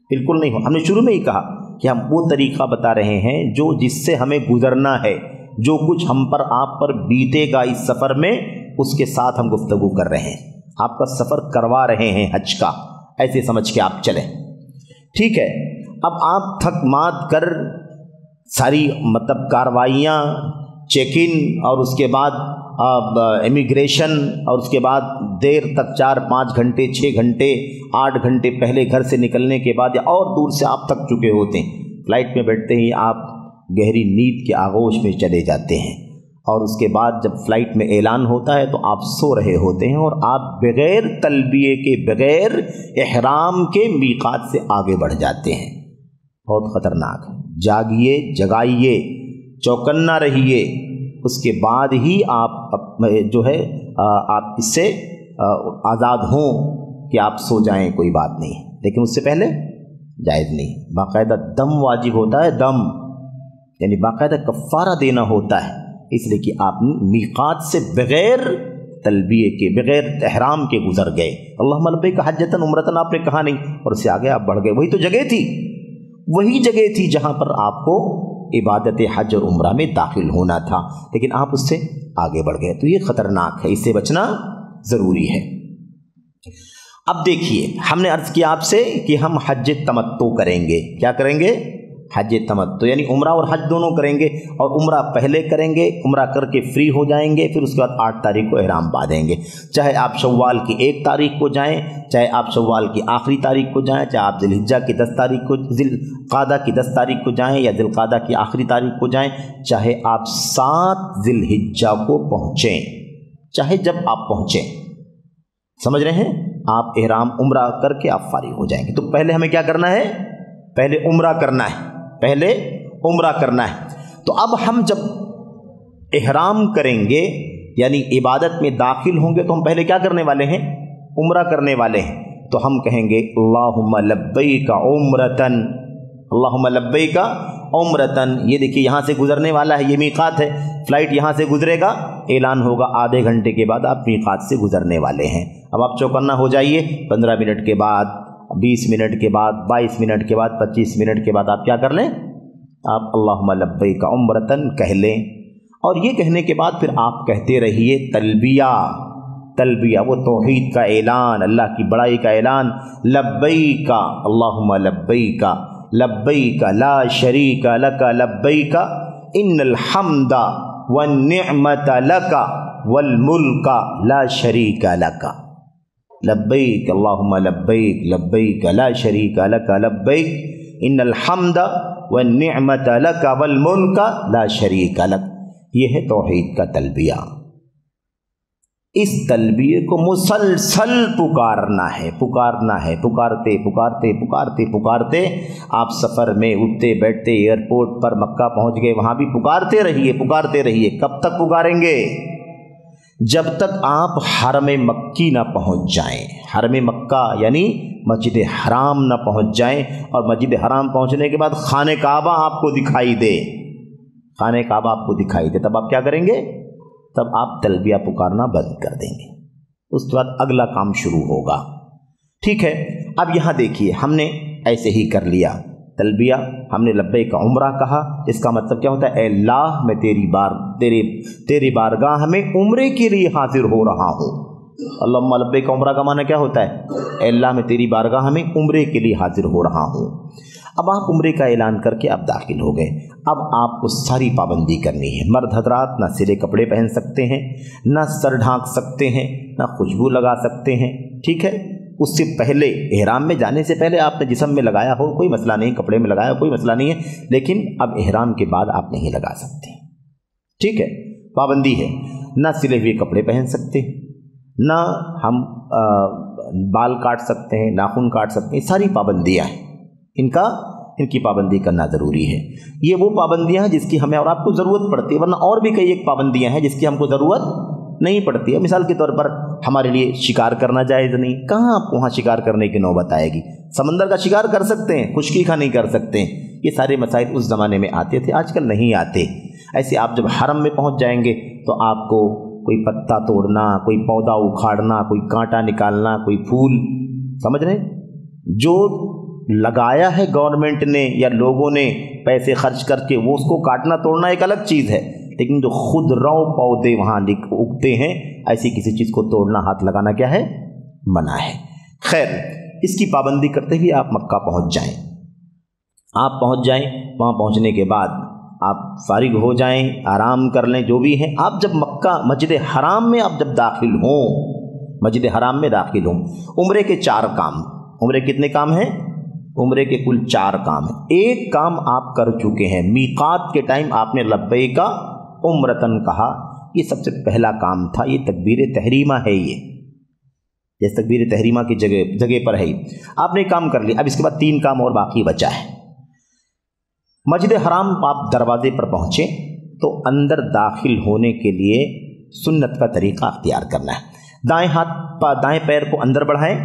بالکل نہیں ہو۔ ہم نے شروع میں ہی کہا کہ ہم وہ طریقہ بتا رہے ہیں جو جس سے ہمیں گزرنا ہے، جو کچھ ہم پر آپ پر بیتے گا اس سفر میں، اس کے ساتھ ہم گفتگو کر رہے ہیں، آپ کا سفر کروا رہے ہیں حج کا، ایسے سمجھ کے آپ چلیں، ٹھیک ہے۔ اب آپ تھک مات کر ساری کاروائیاں، چیک ان اور اس کے بعد امیگریشن اور اس کے بعد دیر تک 4-5 گھنٹے 6 گھنٹے 8 گھنٹے پہلے گھر سے نکلنے کے بعد یا اور دور سے آپ تھک چکے ہوتے ہیں، فلائٹ میں بیٹھتے ہی آپ گہری نیند کے آغوش میں چلے جاتے ہیں، اور اس کے بعد جب فلائٹ میں اعلان ہوتا ہے تو آپ سو رہے ہوتے ہیں اور آپ بغیر تلبیے کے، بغیر احرام کے میقات سے آگے بڑھ جاتے ہیں۔ بہت خطرناک ہے، جاگیے، جگائیے، چوکنا رہیے، اس کے بعد ہی آپ جو ہے آپ اس سے آزاد ہوں کہ آپ سو جائیں، کوئی بات نہیں، لیکن اس سے پہلے جائز نہیں۔ باقاعدہ دم واجب ہوتا ہے، دم یعنی باقاعدہ کفارہ دینا ہوتا ہے، اس لیے کہ آپ میقات سے بغیر تلبیے کے، بغیر احرام کے گزر گئے۔ اللہم لبیک حجتن عمرتن آپ نے کہا نہیں، اور اس سے آگے آپ بڑھ گئے، وہی تو جگہ تھی، وہی جگہ تھی جہاں پر آپ کو عبادت حج اور عمرہ میں داخل ہونا تھا، لیکن آپ اس سے آگے بڑھ گئے، تو یہ خطرناک ہے، اس سے بچنا ضروری ہے۔ اب دیکھیے، ہم نے عرض کیا آپ سے کہ ہم حج تمتع کریں گے، کیا کریں گے؟ حج تمتع، یعنی عمرہ اور حج دونوں کریں گے، اور عمرہ پہلے کریں گے، عمرہ کر کے فری ہو جائیں گے، پھر اس کے بعد 8 تاریخ کو احرام باندھیں گے، چاہے آپ شوال کی 1 تاریخ کو جائیں، چاہے آپ شوال کی آخری تاریخ کو جائیں، چاہے آپ ذی الحجہ کی 10 تاریخ کو، ذی القعدہ کی 10 تاریخ کو جائیں یا ذی القعدہ کی آخری تاریخ کو جائیں، چاہے آپ 7 ذی الحجہ کو پہنچیں، چاہے جب آپ پہنچیں، سمجھ رہے ہیں؟ آپ احرام عمرہ کر کے آپ فارغ ہو جائیں گے۔ تو پہلے ہمیں کیا کرنا ہے؟ پہلے عمرہ کرنا ہے، پہلے عمرہ کرنا ہے۔ تو اب ہم جب احرام کریں گے یعنی عبادت میں داخل ہوں گے تو ہم پہلے کیا کرنے والے ہیں؟ عمرہ کرنے والے ہیں۔ تو ہم کہیں گے اللہم لبیک عمرتن، اللہم لبیک عمرتن۔ یہ دیکھیے یہاں سے گزرنے والا ہے، یہ میقات ہے، فلائٹ یہاں سے گزرے گا، اعلان ہوگا آدھے گھنٹے کے بعد آپ میقات سے گزرنے والے ہیں۔ اب آپ چوکنا ہو جائیے، 15 منٹ کے بعد، 20 منٹ کے بعد، 22 منٹ کے بعد، 25 منٹ کے بعد آپ کیا کر لیں؟ آپ اللہم لبیک عمرتن کہہ لیں۔ اور یہ کہنے کے بعد پھر آپ کہتے رہیے تلبیہ، تلبیہ وہ توحید کا اعلان، اللہ کی بڑائی کا اعلان، لبیک اللہم لبیک، لبیک لا شریک لک، لبیک ان الحمد والنعمت لک والملک لا شریک لک، لبیک اللہم لبیک، لبیک لا شریک لک، لبیک ان الحمد والنعمت لک والملک لا شریک لک۔ یہ ہے توحید کا تلبیہ۔ اس تلبیہ کو مسلسل پکارنا ہے، پکارنا ہے، پکارتے پکارتے پکارتے پکارتے آپ سفر میں اٹھتے بیٹھتے، ایئرپورٹ پر مکہ پہنچ گئے، وہاں بھی پکارتے رہیے، پکارتے رہیے۔ کب تک پکاریں گے؟ جب تک آپ حرم مکی نہ پہنچ جائیں۔ حرم مکہ یعنی مسجد حرام نہ پہنچ جائیں، اور مسجد حرام پہنچنے کے بعد خانہ کعبہ آپ کو دکھائی دے، خانہ کعبہ آپ کو دکھائی دے، تب آپ کیا کریں گے؟ تب آپ تلبیہ پکارنا بند کر دیں گے۔ اس کے بعد اگلا کام شروع ہوگا۔ ٹھیک ہے، اب یہاں دیکھیے ہم نے ایسے ہی کر لیا تلبیہ، ہم نے لبیک عمرہ کہا، اس کا مطلب کیا ہوتا ہے؟ اے اللہ میں تیری بارگاہ میں عمرے کے لیے حاضر ہو رہا ہوں۔ اللہم لبیک عمرہ کا معنی کیا ہوتا ہے؟ اے اللہ میں تیری بارگاہ میں عمرے کے لیے حاضر ہو رہا ہوں۔ اب آپ عمرے کا اعلان کر کے آپ داخل ہو گئے۔ اب آپ کو ساری پابندی کرنی ہے۔ مرد حضرات نہ سلے کپڑے پہن سکتے ہیں، نہ سر ڈھانک سکتے ہیں، نہ خوشبو لگا سکتے ہیں، ٹھیک ہے؟ اس سے پہلے احرام میں جانے سے پہلے آپ نے جسم میں لگایا ہو کوئی مسئلہ نہیں، کپڑے میں لگایا ہو کوئی مسئلہ نہیں ہے، لیکن اب احرام کے بعد آپ نہیں لگا سکتے، ٹھیک ہے؟ پابندی ہے، نہ سلے ہوئے کپڑے پہن سکتے، نہ ہم بال کاٹ سکتے ہیں، ناخن کاٹ سکتے ہیں، ساری پابندیاں ہیں، ان کی پابندی کرنا ضروری ہے۔ یہ وہ پابندیاں ہیں جس کی ہمیں اور آپ کو ضرورت پڑتی ہے، ورنہ اور بھی کئی ایک پابندیاں ہیں جس کی ہم کو ضرورت نہیں پڑتی ہے۔ مثال کے طور پر ہمارے لیے شکار کرنا جائز نہیں، کہاں آپ کو وہاں شکار کرنے کی نوبت آئے گی؟ سمندر کا شکار کر سکتے ہیں، خشکی کا نہیں کر سکتے ہیں۔ یہ سارے مسائل اس زمانے میں آتے تھے، آج کل نہیں آتے۔ ایسے آپ جب حرم میں پہنچ جائیں گے تو آپ کو کوئی پتا توڑنا، کوئی پودا اکھاڑنا، کوئی کانٹا نکالنا، کوئی پھول، سمجھ رہے ہیں؟ جو لگایا ہے گورنمنٹ نے یا لوگوں نے پیسے خرچ کر کے، وہ اس کو کاٹنا توڑنا ایک الگ چیز ہے، لیکن جو خود رو پودے وہاں اگتے ہیں، ایسی کسی چیز کو توڑنا، ہاتھ لگانا کیا ہے؟ منع ہے۔ خیر، اس کی پابندی کرتے ہوئے آپ مکہ پہنچ جائیں۔ آپ پہنچ جائیں، وہاں پہنچنے کے بعد آپ فارغ ہو جائیں، آرام کر لیں، جو بھی ہیں۔ آپ جب مکہ مسجد حرام میں آپ جب داخل ہوں، مسجد حرام میں داخل ہوں، عمرے کے 4 کام، عمرے کتنے کام ہیں؟ عمرے کے کل 4 کام ہیں۔ ایک کام آپ کر چکے ہیں، میقات کے ٹائم آپ نے لبیک عمرتن کہا، یہ سب سے پہلا کام تھا، یہ تکبیر تحریمہ ہے، یہ تکبیر تحریمہ کی جگہ پر ہے، آپ نے کام کر لیا۔ اب اس کے بعد 3 کام اور باقی بچا ہے۔ مسجد حرام آپ دروازے پر پہنچے تو اندر داخل ہونے کے لیے سنت کا طریقہ اختیار کرنا ہے۔ دائیں پیر کو اندر بڑھائیں،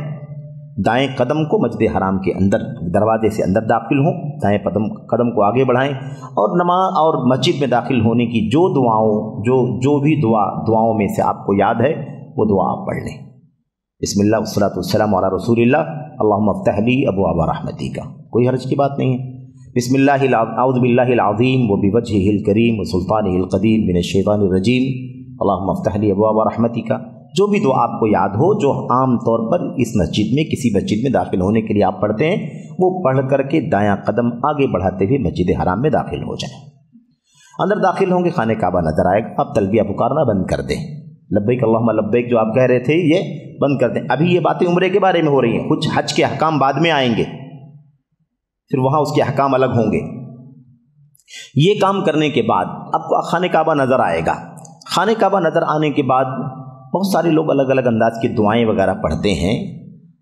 دائیں قدم کو مسجد حرام کے اندر دروازے سے اندر داخل ہوں، دائیں قدم کو آگے بڑھائیں، اور نماز اور مسجد میں داخل ہونے کی جو بھی دعاؤں میں سے آپ کو یاد ہے وہ دعا آپ پڑھ لیں۔ بسم اللہ والصلاۃ والسلام علی رسول اللہ، اللہم افتح لی ابواب رحمتک، کوئی حرج کی بات نہیں ہے۔ بسم اللہ اعوذ باللہ العظیم وبوجہہ الکریم وسلطانہ القدیم من الشیطان الرجیم، اللہم افتح لی ابواب رحمتک۔ جو بھی دعا آپ کو یاد ہو، جو عام طور پر اس مسجد میں کسی مسجد میں داخل ہونے کے لیے آپ پڑھتے ہیں، وہ پڑھ کر کے دایاں قدم آگے بڑھاتے ہوئے مسجد حرام میں داخل ہو جائیں۔ اندر داخل ہوں گے، خانہ کعبہ نظر آئے گا، آپ تلبیہ پکارنا بند کر دیں، لبیک اللہم لبیک جو آپ کہہ رہے تھے یہ بند کر دیں۔ ابھی یہ باتیں عمرے کے بارے میں ہو رہی ہیں، کچھ حج کے احکام بعد میں آئیں گے، پھر وہاں اس کے احکام الگ ہوں گے۔ یہ کام کرنے کے بعد آپ کو خانہ کعبہ نظر آئے گا۔ خانہ کعبہ نظر آنے کے بعد بہت سارے لوگ الگ الگ انداز کی دعائیں وغیرہ پڑھتے ہیں،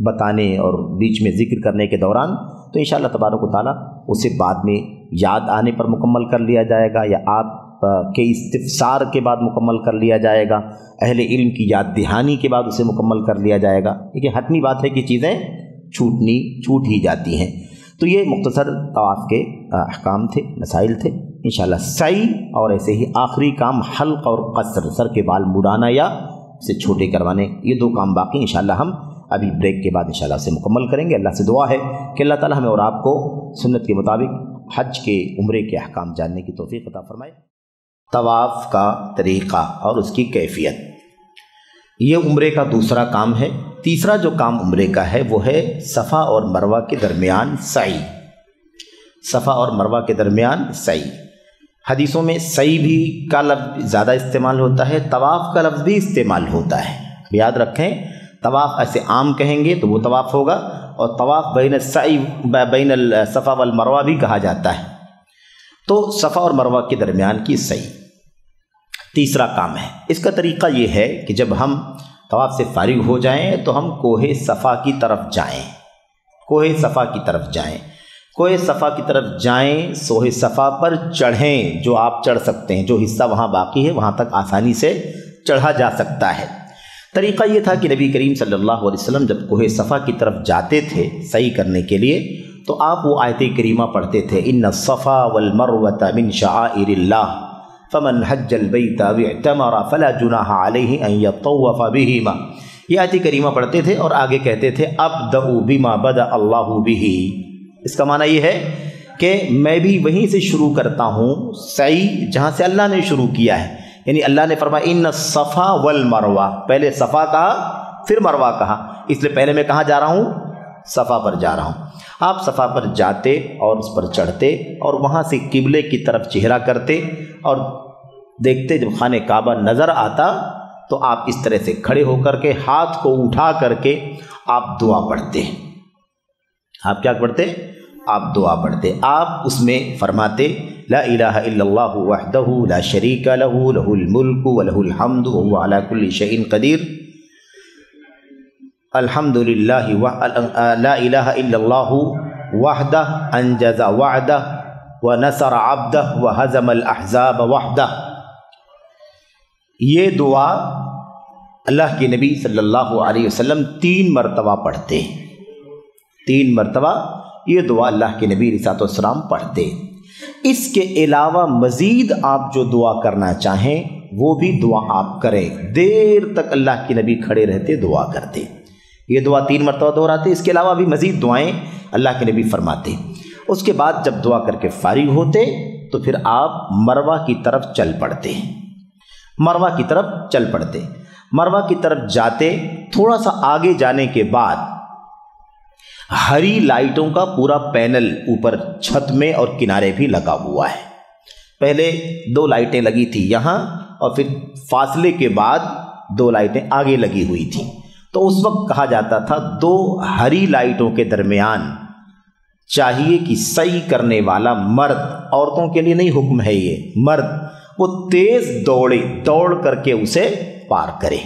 بتانے اور بیچ میں ذکر کرنے کے دوران، تو انشاءاللہ تبارک و تعالیٰ اسے بعد میں یاد آنے پر مکمل کر لیا جائے گا، یا آپ کے استفسار کے بعد مکمل کر لیا جائے گا، اہل علم کی یاد دہانی کے بعد اسے مکمل کر لیا جائے گا، کیونکہ حتمی بات ہے کہ چیزیں چھوٹ ہی جاتی ہیں۔ تو یہ مختصر طواف کے احکام تھے، مسائل تھے۔ انشاءاللہ سعی اور ایسے ہی آخری کام حلق اور قصر، سر کے بال مڑانا یا اسے چھوٹے کروانے، یہ دو کام باقی انشاءاللہ ہم ابھی بریک کے بعد انشاءاللہ اسے مکمل کریں گے۔ اللہ سے دعا ہے کہ اللہ تعالی ہمیں اور آپ کو سنت کے مطابق حج کے عمرے کے احکام جاننے کی توفیق عطا فرمائے۔ طواف کا طریقہ اور اس کی کیفیت، یہ عمرے کا دوسرا کام ہے۔ تیسرا جو کام عمرے کا ہے وہ ہے صفا اور مروہ کے درمیان سعی، صفا اور مروہ کے درمیان سعی۔ حدیثوں میں سعی بھی کا لفظ زیادہ استعمال ہوتا ہے، طواف کا لفظ بھی استعمال ہوتا ہے۔ یاد رکھیں، طواف ایسے عام کہیں گے تو وہ طواف ہوگا، اور طواف بین السعی بین الصفا والمروہ بھی کہا جاتا ہے۔ تو صفا اور مروہ کے درمیان کی سعی تیسرا کام ہے۔ اس کا طریقہ یہ ہے کہ جب ہم طواف سے فارغ ہو جائیں تو ہم کوہ صفا کی طرف جائیں، کوہ صفا کی طرف جائیں، کوہ صفا کی طرف جائیں، کوہ صفا پر چڑھیں، جو آپ چڑھ سکتے ہیں، جو حصہ وہاں باقی ہے وہاں تک آسانی سے چڑھا جا سکتا ہے۔ طریقہ یہ تھا کہ نبی کریم صلی اللہ علیہ وسلم جب کوہ صفا کی طرف جاتے تھے سعی کرنے کے لیے تو آپ وہ آیت کریمہ پڑھتے تھے، ان الصفا والمروۃ من شعائر اللہ فمن حج البیت او اعتمر فلا جناح علیہ ان یطوف بہما۔ یہ آیت کریمہ پڑھتے تھے اور آگے کہتے تھے ابدؤ بما بدأ اللہ بہ۔ اس کا معنی یہ ہے کہ میں بھی وہیں سے شروع کرتا ہوں سعی جہاں سے اللہ نے شروع کیا ہے، یعنی اللہ نے فرمایا ان الصفا والمروہ، پہلے صفا کہا پھر مروہ کہا، اس لیے پہلے میں کہاں جا رہا ہوں؟ صفا پر جا رہا ہوں۔ آپ صفا پر جاتے اور اس پر چڑھتے اور وہاں سے قبلے کی طرف چہرہ کرتے اور دیکھتے، جب خانہ کعبہ نظر آتا تو آپ اس طرح سے کھڑے ہو کر کے ہاتھ کو اٹھا کر کے آپ دعا پڑھتے۔ آپ کیا پڑھتے؟ آپ دعا پڑھتے۔ آپ اس میں فرماتے لا الہ الا اللہ وحدہ لا شریک لہ لہ الملک ولہ الحمد وہو علی کل شیء قدیر، الحمد للہ لا الہ الا اللہ وحدہ انجز وعدہ ونصر عبدہ وہزم الاحزاب وحدہ۔ یہ دعا اللہ کے نبی صلی اللہ علیہ وسلم 3 مرتبہ پڑھتے، 3 مرتبہ یہ دعا اللہ کے نبی علیہ السلام پڑھتے۔ اس کے علاوہ مزید آپ جو دعا کرنا چاہیں وہ بھی دعا آپ کریں، دیر تک اللہ کے نبی کھڑے رہتے دعا کرتے۔ یہ دعا 3 مرتبہ دہراتے، اس کے علاوہ بھی مزید دعائیں اللہ کے نبی فرماتے۔ اس کے بعد جب دعا کر کے فارغ ہوتے تو پھر آپ مروہ کی طرف چل پڑتے، مروہ کی طرف چل پڑتے۔ مروہ کی طرف جاتے، تھوڑا سا آگے جانے کے بعد ہری لائٹوں کا پورا پینل اوپر چھت میں اور کنارے بھی لگا ہوا ہے۔ پہلے 2 لائٹیں لگی تھی یہاں، اور پھر فاصلے کے بعد 2 لائٹیں آگے لگی ہوئی تھیں۔ تو اس وقت کہا جاتا تھا 2 ہری لائٹوں کے درمیان چاہیے کہ سعی کرنے والا مرد، عورتوں کے لیے نہیں حکم ہے یہ، مرد وہ تیز دوڑ کر کے اسے پار کرے۔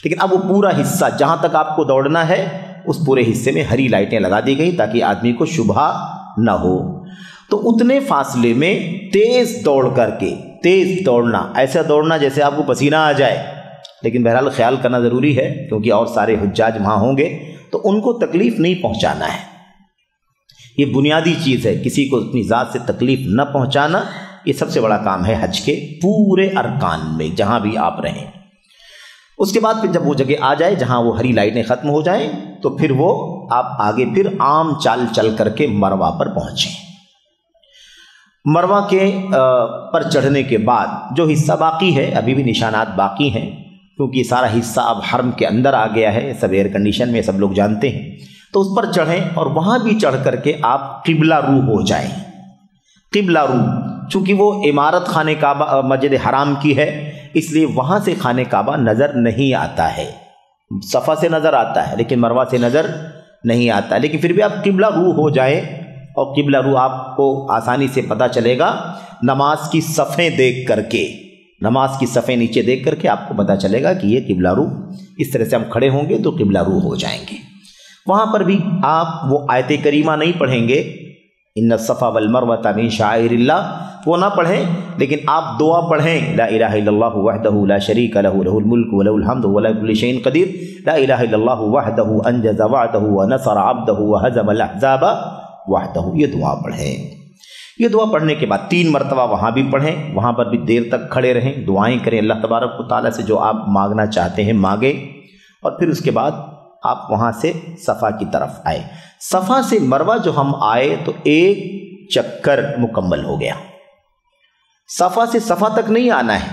لیکن اب وہ پورا حصہ جہاں تک آپ کو دوڑنا ہے اس پورے حصے میں ہری لائٹیں لگا دی گئی تاکہ آدمی کو شبہ نہ ہو۔ تو اتنے فاصلے میں تیز دوڑ کر کے، تیز دوڑنا، ایسا دوڑنا جیسے آپ کو پسینہ آ جائے، لیکن بہرحال خیال کرنا ضروری ہے کیونکہ اور سارے حجاج وہاں ہوں گے تو ان کو تکلیف نہیں پہنچانا ہے۔ یہ بنیادی چیز ہے، کسی کو اپنی ذات سے تکلیف نہ پہنچانا، یہ سب سے بڑا کام ہے حج کے پورے ارکان میں جہاں بھی آپ رہیں۔ اس کے بعد پھر جب وہ جگہ آ جائے جہاں وہ ہری لائٹیں ختم ہو جائیں تو پھر وہ آپ آگے پھر عام چال چل کر کے مروہ پر پہنچیں۔ مروہ کے پر چڑھنے کے بعد جو حصہ باقی ہے، ابھی بھی نشانات باقی ہیں کیونکہ یہ سارا حصہ اب حرم کے اندر آ گیا ہے، سب ایئر کنڈیشن میں سب لوگ جانتے ہیں، تو اس پر چڑھیں اور وہاں بھی چڑھ کر کے آپ قبلہ رو ہو جائیں۔ قبلہ رو، چونکہ وہ عمارت خانہ کعبہ مسجد حرام کی ہے اس لیے وہاں سے خانہ کعبہ نظر نہیں آتا ہے، صفا سے نظر آتا ہے لیکن مروہ سے نظر نہیں آتا، لیکن پھر بھی آپ قبلہ رو ہو جائیں اور قبلہ رو آپ کو آسانی سے پتہ چلے گا نماز کی صفیں دیکھ کر کے، نماز کی صفیں نیچے دیکھ کر کے آپ کو پتہ چلے گا کہ یہ قبلہ رو، اس طرح سے ہم کھڑے ہوں گے تو قبلہ رو ہو جائیں گے۔ وہاں پر بھی آپ وہ آیت کریمہ نہیں پڑھیں گے ان الصفا والمروۃ من شعائر اللہ، وہ نہ پڑھیں، لیکن آپ دعا پڑھیں لا الہ الا اللہ وحدہ لا شریک لہ لہ الملک ولہ الحمد وهو علی کل شیء قدیر، لا الہ الا اللہ وحدہ انجز وعدہ ونصر عبدہ وہزم الاحزاب وحدہ، یہ دعا پڑھیں۔ یہ دعا پڑھنے کے بعد 3 مرتبہ وہاں بھی پڑھیں، وہاں پر بھی دیر تک کھڑے رہیں، دعائیں کریں اللہ تبارک و تعالیٰ سے، جو آپ مانگنا چاہتے ہیں مانگیں، اور پھر اس کے بعد آپ وہاں سے صفا کی طرف آئے۔ صفا سے مروہ جو ہم آئے تو 1 چکر مکمل ہو گیا۔ صفا سے صفا تک نہیں آنا ہے،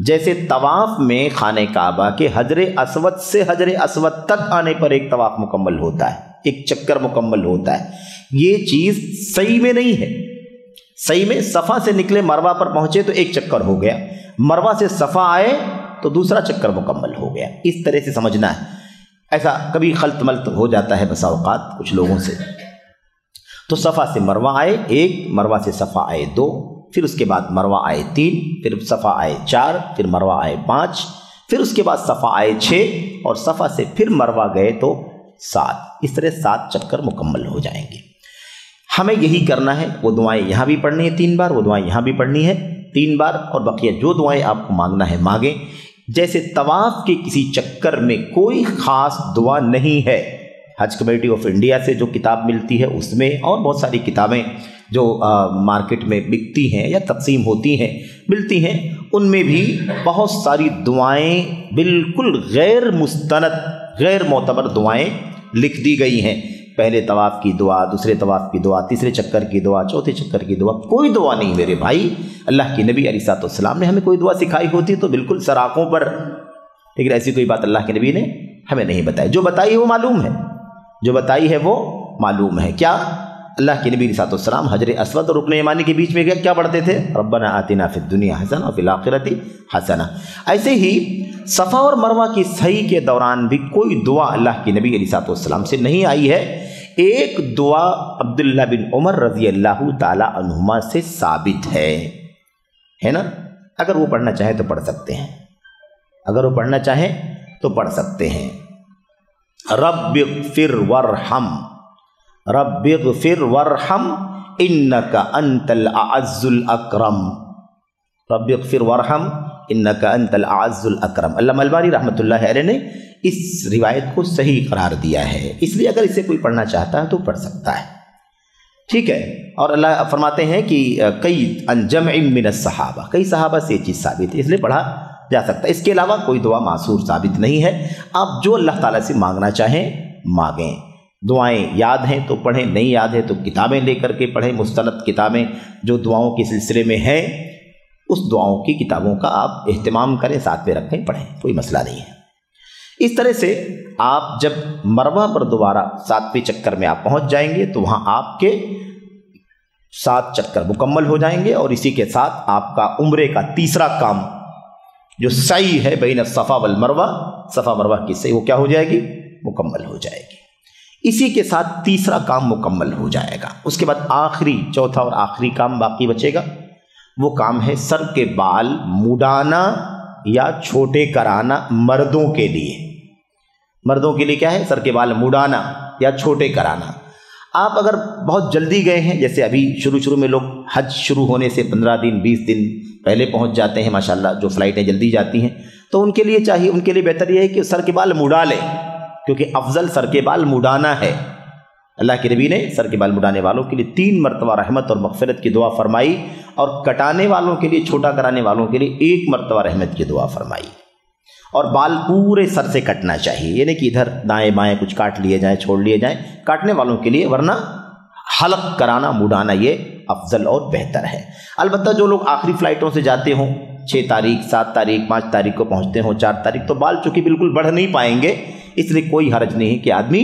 جیسے طواف میں خانہ کعبہ کے حجر اسود سے حجر اسود تک آنے پر 1 طواف مکمل ہوتا ہے، 1 چکر مکمل ہوتا ہے۔ یہ چیز صحیح میں نہیں ہے۔ صحیح میں صفا سے نکلے مروہ پر پہنچے تو 1 چکر ہو گیا، مروہ سے صفا آئے تو دوسرا چکر مکمل ہو گیا۔ اس طرح سے سمجھنا ہے۔ ایسا کبھی خلط ملط ہو جاتا ہے بسا اوقات کچھ لوگوں سے۔ تو صفا سے مروہ آئے 1، مروہ سے صفا آئے 2، پھر اس کے بعد مروہ آئے 3، پھر صفا آئے 4، پھر مروہ آئے 5، پھر اس کے بعد صفا آئے 6، اور صفا سے پھر مروہ گئے تو 7۔ اس طرح 7 چکر مکمل ہو جائیں گے۔ ہمیں یہی کرنا ہے، وہ دعائیں یہاں بھی پڑھنی ہے 3 بار، وہ دعائیں یہاں بھی پڑھنی ہے 3 بار، اور بقیہ جو دعائیں آپ کو مانگنا ہے مانگیں۔ جیسے طواف کے کسی چکر میں کوئی خاص دعا نہیں ہے، حج کمیٹی آف انڈیا سے جو کتاب ملتی ہے اس میں، اور بہت ساری کتابیں جو مارکیٹ میں بکتی ہیں یا تقسیم ہوتی ہیں ملتی ہیں، ان میں بھی بہت ساری دعائیں بالکل غیر مستند، غیر معتبر دعائیں لکھ دی گئی ہیں۔ پہلے طواف کی دعا، دوسرے طواف کی دعا، تیسرے چکر کی دعا، چوتھے چکر کی دعا، کوئی دعا نہیں میرے بھائی۔ اللہ کے نبی علیہ الصلوۃ والسلام نے ہمیں کوئی دعا سکھائی ہوتی تو بالکل سراخوں پر، لیکن ایسی کوئی بات اللہ کے نبی نے ہمیں نہیں بتائی۔ جو بتائی ہے وہ معلوم ہے، جو بتائی ہے وہ معلوم ہے۔ کیا اللہ کے نبی علیہ الصلوۃ والسلام حجر اسود اور رکن یمانی کے بیچ میں کیا پڑھتے تھے؟ ربنا آتنا فی الدنیا حسنہ وفی الآخرۃ حسنہ۔ ایسے ہی صفا اور مروہ کی سعی کے دوران بھی کوئی دعا اللہ کے نبی علیہ الصلوۃ والسلام سے نہیں آئی ہے۔ ایک دعا عبداللہ بن عمر رضی اللہ تعالی عنہما سے ثابت ہے نا؟ اگر وہ پڑھنا چاہیں تو پڑھ سکتے ہیں، اگر وہ پڑھنا چاہیں تو پڑھ سکتے ہیں۔ رب اغفر ورحم، رب اغفر ورحم انک انت الاعز الاکرم، رب اغفر ورحم انک انت الاعز الاکرم۔ علامہ البانی رحمۃ اللہ علیہ نے اس روایت کو صحیح قرار دیا ہے، اس لیے اگر اسے کوئی پڑھنا چاہتا ہے تو پڑھ سکتا ہے، ٹھیک ہے۔ اور اللہ فرماتے ہیں کہ کئی ان جمع من الصحابہ، کئی صحابہ سے یہ چیز ثابت ہے، اس لیے پڑھا جا سکتا ہے۔ اس کے علاوہ کوئی دعا معصور ثابت نہیں ہے۔ آپ جو اللہ تعالیٰ سے مانگنا چاہیں مانگیں۔ دعائیں یاد ہیں تو پڑھیں، نہیں یاد ہے تو کتابیں لے کر کے پڑھیں، مستند کتابیں جو دعاؤں کے سلسلے میں ہیں، اس دعاؤں کی کتابوں کا آپ اہتمام کریں، ساتھ میں رکھیں، پڑھیں، کوئی مسئلہ نہیں ہے۔ اس طرح سے آپ جب مروہ پر دوبارہ 7ویں چکر میں آپ پہنچ جائیں گے تو وہاں آپ کے 7 چکر مکمل ہو جائیں گے، اور اسی کے ساتھ آپ کا عمرے کا تیسرا کام جو سعی ہے بین الصفا والمروہ، صفا مروہ کی سعی، وہ کیا ہو جائے گی؟ مکمل ہو جائے گی۔ اسی کے ساتھ تیسرا کام مکمل ہو جائے گا۔ اس کے بعد آخری، چوتھا اور آخری کام باقی بچے گا، وہ کام ہے سر کے بال مڈانا یا چھوٹے کرانا مردوں کے لیے۔ مردوں کے لیے کیا ہے؟ سر کے بال مڈانا یا چھوٹے کرانا۔ آپ اگر بہت جلدی گئے ہیں، جیسے ابھی شروع میں لوگ حج شروع ہونے سے 15 دن 20 دن پہلے پہنچ جاتے ہیں، ماشاءاللہ جو فلائٹیں جلدی جاتی ہیں، تو ان کے لیے چاہیے، ان کے لیے بہتر یہ ہے کہ سر کے بال مڈا لیں، کیونکہ افضل سر کے بال مڈانا ہے۔ اللہ کے نبی نے سر کے بال مڈانے والوں کے لیے 3 مرتبہ رحمت اور مغفرت کی دعا فرمائی، اور کٹانے والوں کے لیے، چھوٹا کرانے والوں کے لیے 1 مرتبہ رحمت کی دعا فرمائی۔ اور بال پورے سر سے کٹنا چاہیے، یہ نہیں کہ ادھر دائیں بائیں کچھ کاٹ لیے جائیں، چھوڑ لیے جائیں، کاٹنے والوں کے لیے، ورنہ حلق کرانا، مڈانا یہ افضل اور بہتر ہے۔ البتہ جو لوگ آخری فلائٹوں سے جاتے ہوں، 6 تاریخ 7 تاریخ 5 تاریخ کو پہنچتے ہوں، 4 تاریخ، تو بال چونکہ بالکل بڑھ نہیں پائیں گے، اس لیے کوئی حرج نہیں ہے کہ آدمی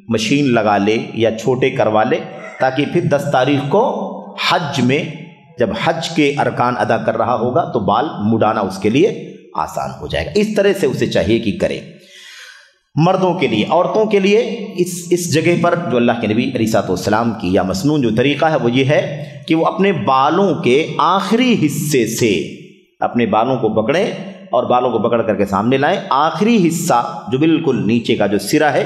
مشین لگا لے یا چھوٹے کروا لے، تاکہ پھر 10 تاریخ کو حج میں جب حج کے ارکان ادا کر رہا ہوگا تو بال مڈانا اس کے لیے آسان ہو جائے گا۔ اس طرح سے اسے چاہیے کہ کرے۔ مردوں کے لیے، عورتوں کے لیے اس جگہ پر جو اللہ کے نبی علیہ الصلوۃ والسلام کی یا مسنون جو طریقہ ہے وہ یہ ہے کہ وہ اپنے بالوں کے آخری حصے سے اپنے بالوں کو پکڑیں اور بالوں کو پکڑ کر کے سامنے لائیں، آخری حصہ جو بالکل نیچے کا جو سرا ہے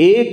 1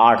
8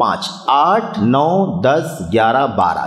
5, 8, 9, 10, 11, 12,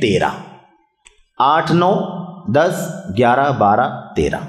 13। 8, 9, 10, 11, 12, 13,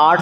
8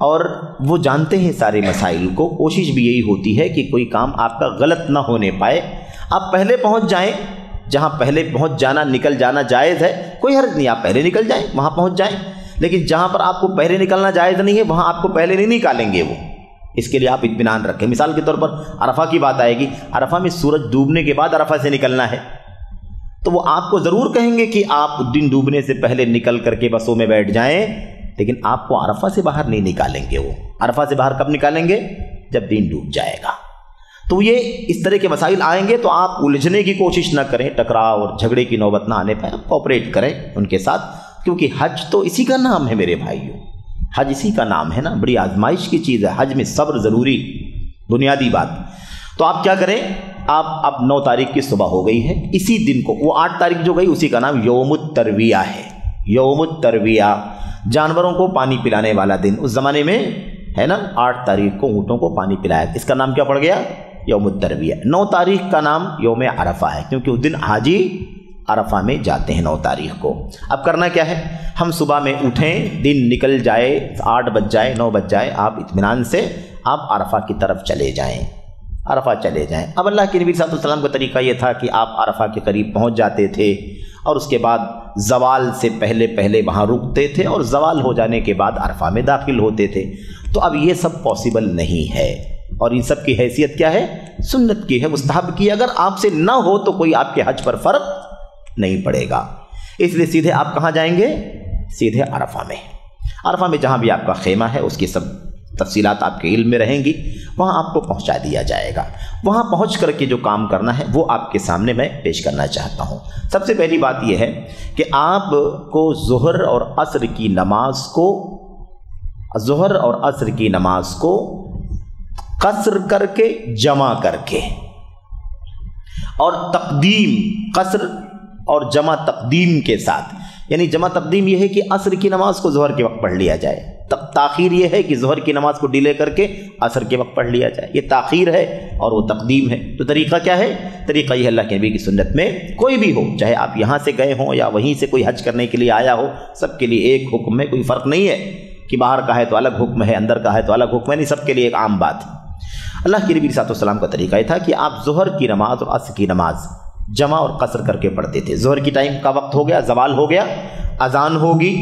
اور وہ جانتے ہیں سارے مسائل کو. کوشش بھی یہی ہوتی ہے کہ کوئی کام آپ کا غلط نہ ہونے پائے. آپ پہلے پہنچ جائیں, جہاں پہلے پہنچ جانا نکل جانا جائز ہے, کوئی حرج نہیں, آپ پہلے نکل جائیں, وہاں پہنچ جائیں. لیکن جہاں پر آپ کو پہلے نکلنا جائز نہیں ہے وہاں آپ کو پہلے نہیں نکالیں گے وہ. اس کے لیے آپ اطمینان رکھیں. مثال کے طور پر عرفہ کی بات آئے گی, عرفہ میں سورج ڈوبنے کے بعد عرفہ سے نکلنا ہے, تو وہ آپ کو ضرور کہیں گے کہ آپ دن ڈوبنے سے پہلے نکل کر کے بسوں میں بیٹھ جائیں, لیکن آپ کو عرفہ سے باہر نہیں نکالیں گے. وہ عرفہ سے باہر کب نکالیں گے؟ جب دن ڈوب جائے گا. تو یہ اس طرح کے مسائل آئیں گے تو آپ الجھنے کی کوشش نہ کریں, ٹکراؤ اور جھگڑے کی نوبت نہ آنے پائے, آپ کوآپریٹ کریں ان کے ساتھ, کیونکہ حج تو اسی کا نام ہے میرے بھائیوں, حج اسی کا نام ہے نا. بڑی آزمائش کی چیز ہے, حج میں صبر ضروری, بنیادی بات. تو آپ کیا کریں, آپ اب 9 تاریخ کی صبح ہو گئی ہے, اسی دن کو, وہ 8 تاریخ جو گئی اسی کا نام یوم الترویہ ہے. یوم الترویہ, جانوروں کو پانی پلانے والا دن. اس زمانے میں ہے نا 8 تاریخ کو اونٹوں کو پانی پلایا, اس کا نام کیا پڑ گیا؟ یوم الترویہ. 9 تاریخ کا نام یوم عرفہ ہے, کیونکہ اس دن حاجی عرفہ میں جاتے ہیں 9 تاریخ کو. اب کرنا کیا ہے, ہم صبح میں اٹھیں, دن نکل جائے, 8 بج جائے 9 بج جائے, آپ اطمینان سے آپ عرفہ کی طرف چلے جائیں, عرفہ چلے جائیں. اب اللہ کے نبی صلی اللہ علیہ وسلم کا طریقہ یہ تھا کہ آپ عرفہ کے قریب پہنچ جاتے تھے اور اس کے بعد زوال سے پہلے وہاں رکتے تھے اور زوال ہو جانے کے بعد عرفہ میں داخل ہوتے تھے. تو اب یہ سب پاسبل نہیں ہے, اور ان سب کی حیثیت کیا ہے؟ سنت کی ہے, مستحب کی. اگر آپ سے نہ ہو تو کوئی آپ کے حج پر فرق نہیں پڑے گا. اس لیے سیدھے آپ کہاں جائیں گے؟ سیدھے عرفہ میں. عرفہ میں جہاں بھی آپ کا خیمہ ہے اس کی سب تفصیلات آپ کے علم میں رہیں گی, وہاں آپ کو پہنچا دیا جائے گا. وہاں پہنچ کر کے جو کام کرنا ہے وہ آپ کے سامنے میں پیش کرنا چاہتا ہوں. سب سے پہلی بات یہ ہے کہ آپ کو ظہر اور عصر کی نماز کو قصر کر کے جمع کر کے, اور تقدیم قصر اور جمع تقدیم کے ساتھ, یعنی جمع تقدیم یہ ہے کہ عصر کی نماز کو ظہر کے وقت پڑھ لیا جائے, تاخیر یہ ہے کہ ظہر کی نماز کو ڈیلے کر کے عصر کے وقت پڑھ لیا جائے. یہ تاخیر ہے اور وہ تقدیم ہے. تو طریقہ کیا ہے؟ طریقہ یہ اللہ کے نبی کی سنت میں کوئی بھی ہو, چاہے آپ یہاں سے گئے ہوں یا وہیں سے کوئی حج کرنے کے لیے آیا ہو, سب کے لیے ایک حکم ہے, کوئی فرق نہیں ہے کہ باہر کا ہے تو الگ حکم ہے, اندر کا ہے تو الگ حکم ہے, نہیں, سب کے لیے ایک عام بات ہے. اللہ کے نبی صلی اللہ علیہ وسلم کا طریقہ یہ تھا کہ آپ ظہر کی نماز اور عصر کی نماز جمع اور قصر کر کے پڑھتے تھے. ظہر کی ٹائم کا وقت ہو گیا, زوال ہو گیا, اذان ہوگی,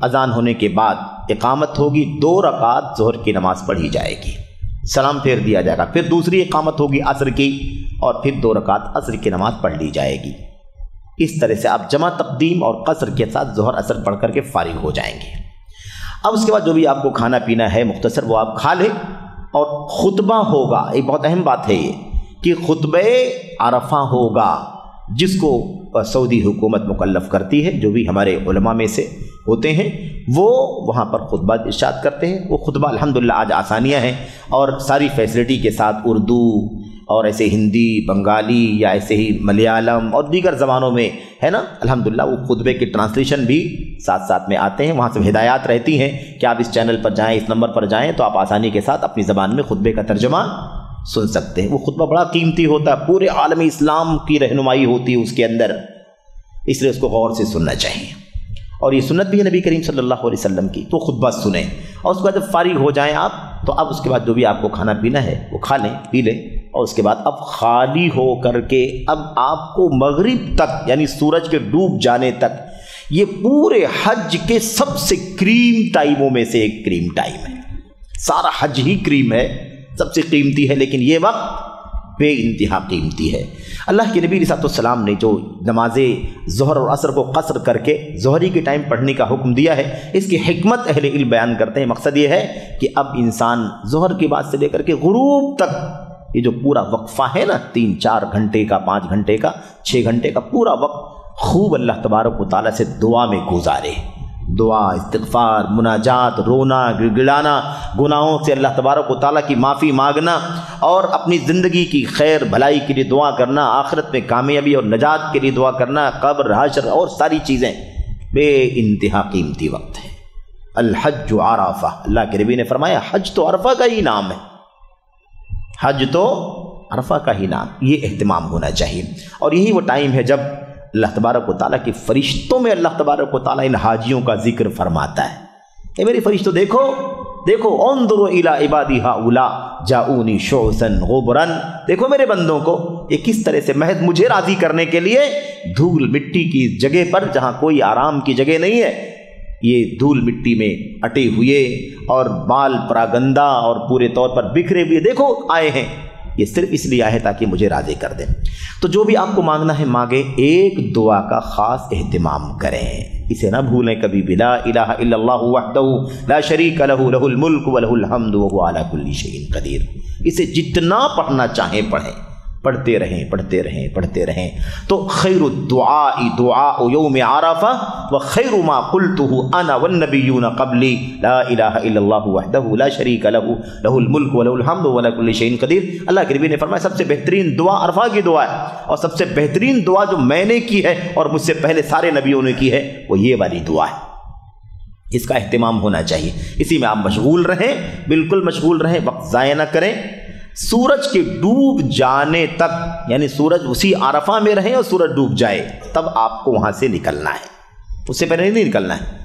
اذان ہونے کے بعد اقامت ہوگی, 2 رکعت ظہر کی نماز پڑھی جائے گی, سلام پھیر دیا جائے گا, پھر دوسری اقامت ہوگی عصر کی, اور پھر 2 رکعت عصر کی نماز پڑھ لی جائے گی. اس طرح سے آپ جمع تقدیم اور قصر کے ساتھ ظہر عصر پڑھ کر کے فارغ ہو جائیں گے. اب اس کے بعد جو بھی آپ کو کھانا پینا ہے مختصر وہ آپ کھا لیں, اور خطبہ ہوگا. ایک بہت اہم بات ہے یہ کہ خطبہ عرفہ ہوگا, جس کو سعودی حکومت مکلف کرتی ہے, جو بھی ہمارے علماء میں سے ہوتے ہیں وہ وہاں پر خطبہ ارشاد کرتے ہیں. وہ خطبہ الحمدللہ آج آسانیاں ہیں اور ساری فیسلٹی کے ساتھ, اردو اور ایسے ہندی, بنگالی یا ایسے ہی ملیالم اور دیگر زبانوں میں ہے نا, الحمدللہ وہ خطبے کی ٹرانسلیشن بھی ساتھ میں آتے ہیں. وہاں سے ہدایات رہتی ہیں کہ آپ اس چینل پر جائیں, اس نمبر پر جائیں, تو آپ آسانی کے ساتھ اپنی زبان میں خطبے کا ترجمہ سن سکتے ہیں. وہ خطبہ بڑا قیمتی ہوتا ہے, پورے عالم اسلام کی رہنمائی ہوتی ہے اس کے اندر, اس لیے اس کو غور سے سننا چاہیے. اور یہ سنت بھی ہے نبی کریم صلی اللہ علیہ وسلم کی. تو خطبہ سنیں, اور اس کے بعد جب فارغ ہو جائیں آپ, تو اب اس کے بعد جو بھی آپ کو کھانا پینا ہے وہ کھا لیں, پی لیں, اور اس کے بعد اب خالی ہو کر کے اب آپ کو مغرب تک, یعنی سورج کے ڈوب جانے تک, یہ پورے حج کے سب سے کریم ٹائموں میں سے ایک کریم ٹائم ہے. سارا حج ہی کریم ہے, سب سے قیمتی ہے, لیکن یہ وقت بے انتہا قیمتی ہے. اللہ کے نبی علیہ السلام نے جو نماز ظہر اور عصر کو قصر کر کے ظہری کے ٹائم پڑھنے کا حکم دیا ہے, اس کی حکمت اہل علم بیان کرتے ہیں. مقصد یہ ہے کہ اب انسان ظہر کے بعد سے لے کر کے غروب تک یہ جو پورا وقفہ ہے نا, 3-4 گھنٹے کا, 5 گھنٹے کا, 6 گھنٹے کا پورا وقت خوب اللہ تبارک و تعالیٰ سے دعا میں گزارے. دعا, استغفار, مناجات, رونا, گڑگڑانا, گناہوں سے اللہ تبارک و تعالیٰ کی معافی مانگنا, اور اپنی زندگی کی خیر بھلائی کے لیے دعا کرنا, آخرت میں کامیابی اور نجات کے لیے دعا کرنا, قبر, حشر اور ساری چیزیں بے انتہا قیمتی وقت ہے. الحج عرفہ, اللہ کے نبی نے فرمایا حج تو عرفہ کا ہی نام ہے, حج تو عرفہ کا ہی نام. یہ اہتمام ہونا چاہیے. اور یہی وہ ٹائم ہے جب اللہ تبارک و تعالیٰ کی فرشتوں میں اللہ تبارک و تعالیٰ ان حاجیوں کا ذکر فرماتا ہے. اے میری فرشتوں دیکھو, دیکھو انظروا الی عبادی ہؤلاء جاؤنی شعثا غبرا، دیکھو میرے بندوں کو یہ کس طرح سے محض مجھے راضی کرنے کے لیے دھول مٹی کی جگہ پر جہاں کوئی آرام کی جگہ نہیں ہے، یہ دھول مٹی میں اٹے ہوئے اور بال پراگندہ اور پورے طور پر بکھرے ہوئے دیکھو آئے ہیں، یہ صرف اس لیے آئے تاکہ مجھے راضی کر دیں۔ تو جو بھی آپ کو مانگنا ہے مانگیں، ایک دعا کا خاص اہتمام کریں، اسے نہ بھولیں کبھی بھی، لا الہ الا اللہ وحدہ لا شریک لہ لہ الملک ولہ الحمد وہو علی کل شیء قدیر۔ اسے جتنا پڑھنا چاہیں پڑھیں، پڑھتے رہیں پڑھتے رہیں پڑھتے رہیں۔ تو خیر الدعاء دعاء یوم عرفہ وخیر ما قلتہ انا والنبیون قبلی لا الہ الا اللہ وحدہ لا شریک لہ لہ الملک ولہ الحمد وعلی کل شیء قدیر۔ اللہ کے نبی نے فرمایا سب سے بہترین دعا عرفہ کی دعا ہے، اور سب سے بہترین دعا جو میں نے کی ہے اور مجھ سے پہلے سارے نبیوں نے کی ہے وہ یہ والی دعا ہے۔ اس کا اہتمام ہونا چاہیے، اسی میں آپ مشغول رہیں، بالکل مشغول رہیں، وقت ضائع نہ کریں۔ سورج کے ڈوب جانے تک، یعنی سورج اسی عرفہ میں رہیں اور سورج ڈوب جائے تب آپ کو وہاں سے نکلنا ہے، اس سے پہلے نہیں نکلنا ہے۔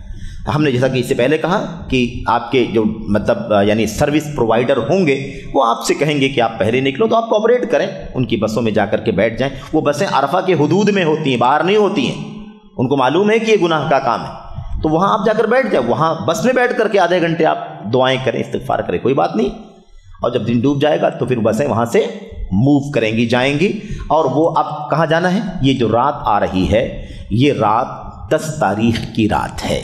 ہم نے جیسا کہ اس سے پہلے کہا کہ آپ کے جو مطلب یعنی سروس پرووائڈر ہوں گے وہ آپ سے کہیں گے کہ آپ پہلے نکلو تو آپ کوآپریٹ کریں، ان کی بسوں میں جا کر کے بیٹھ جائیں۔ وہ بسیں عرفہ کے حدود میں ہوتی ہیں، باہر نہیں ہوتی ہیں، ان کو معلوم ہے کہ یہ گناہ کا کام ہے، تو وہاں آپ جا کر بیٹھ جائیں، وہاں بس میں بیٹھ کر کے آدھے گھنٹے آپ دعائیں کریں، استغفار کریں، کوئی بات نہیں۔ اور جب دن ڈوب جائے گا تو پھر بسیں وہاں سے موو کریں گی، جائیں گی۔ اور وہ اب کہاں جانا ہے؟ یہ جو رات آ رہی ہے یہ رات 10 تاریخ کی رات ہے،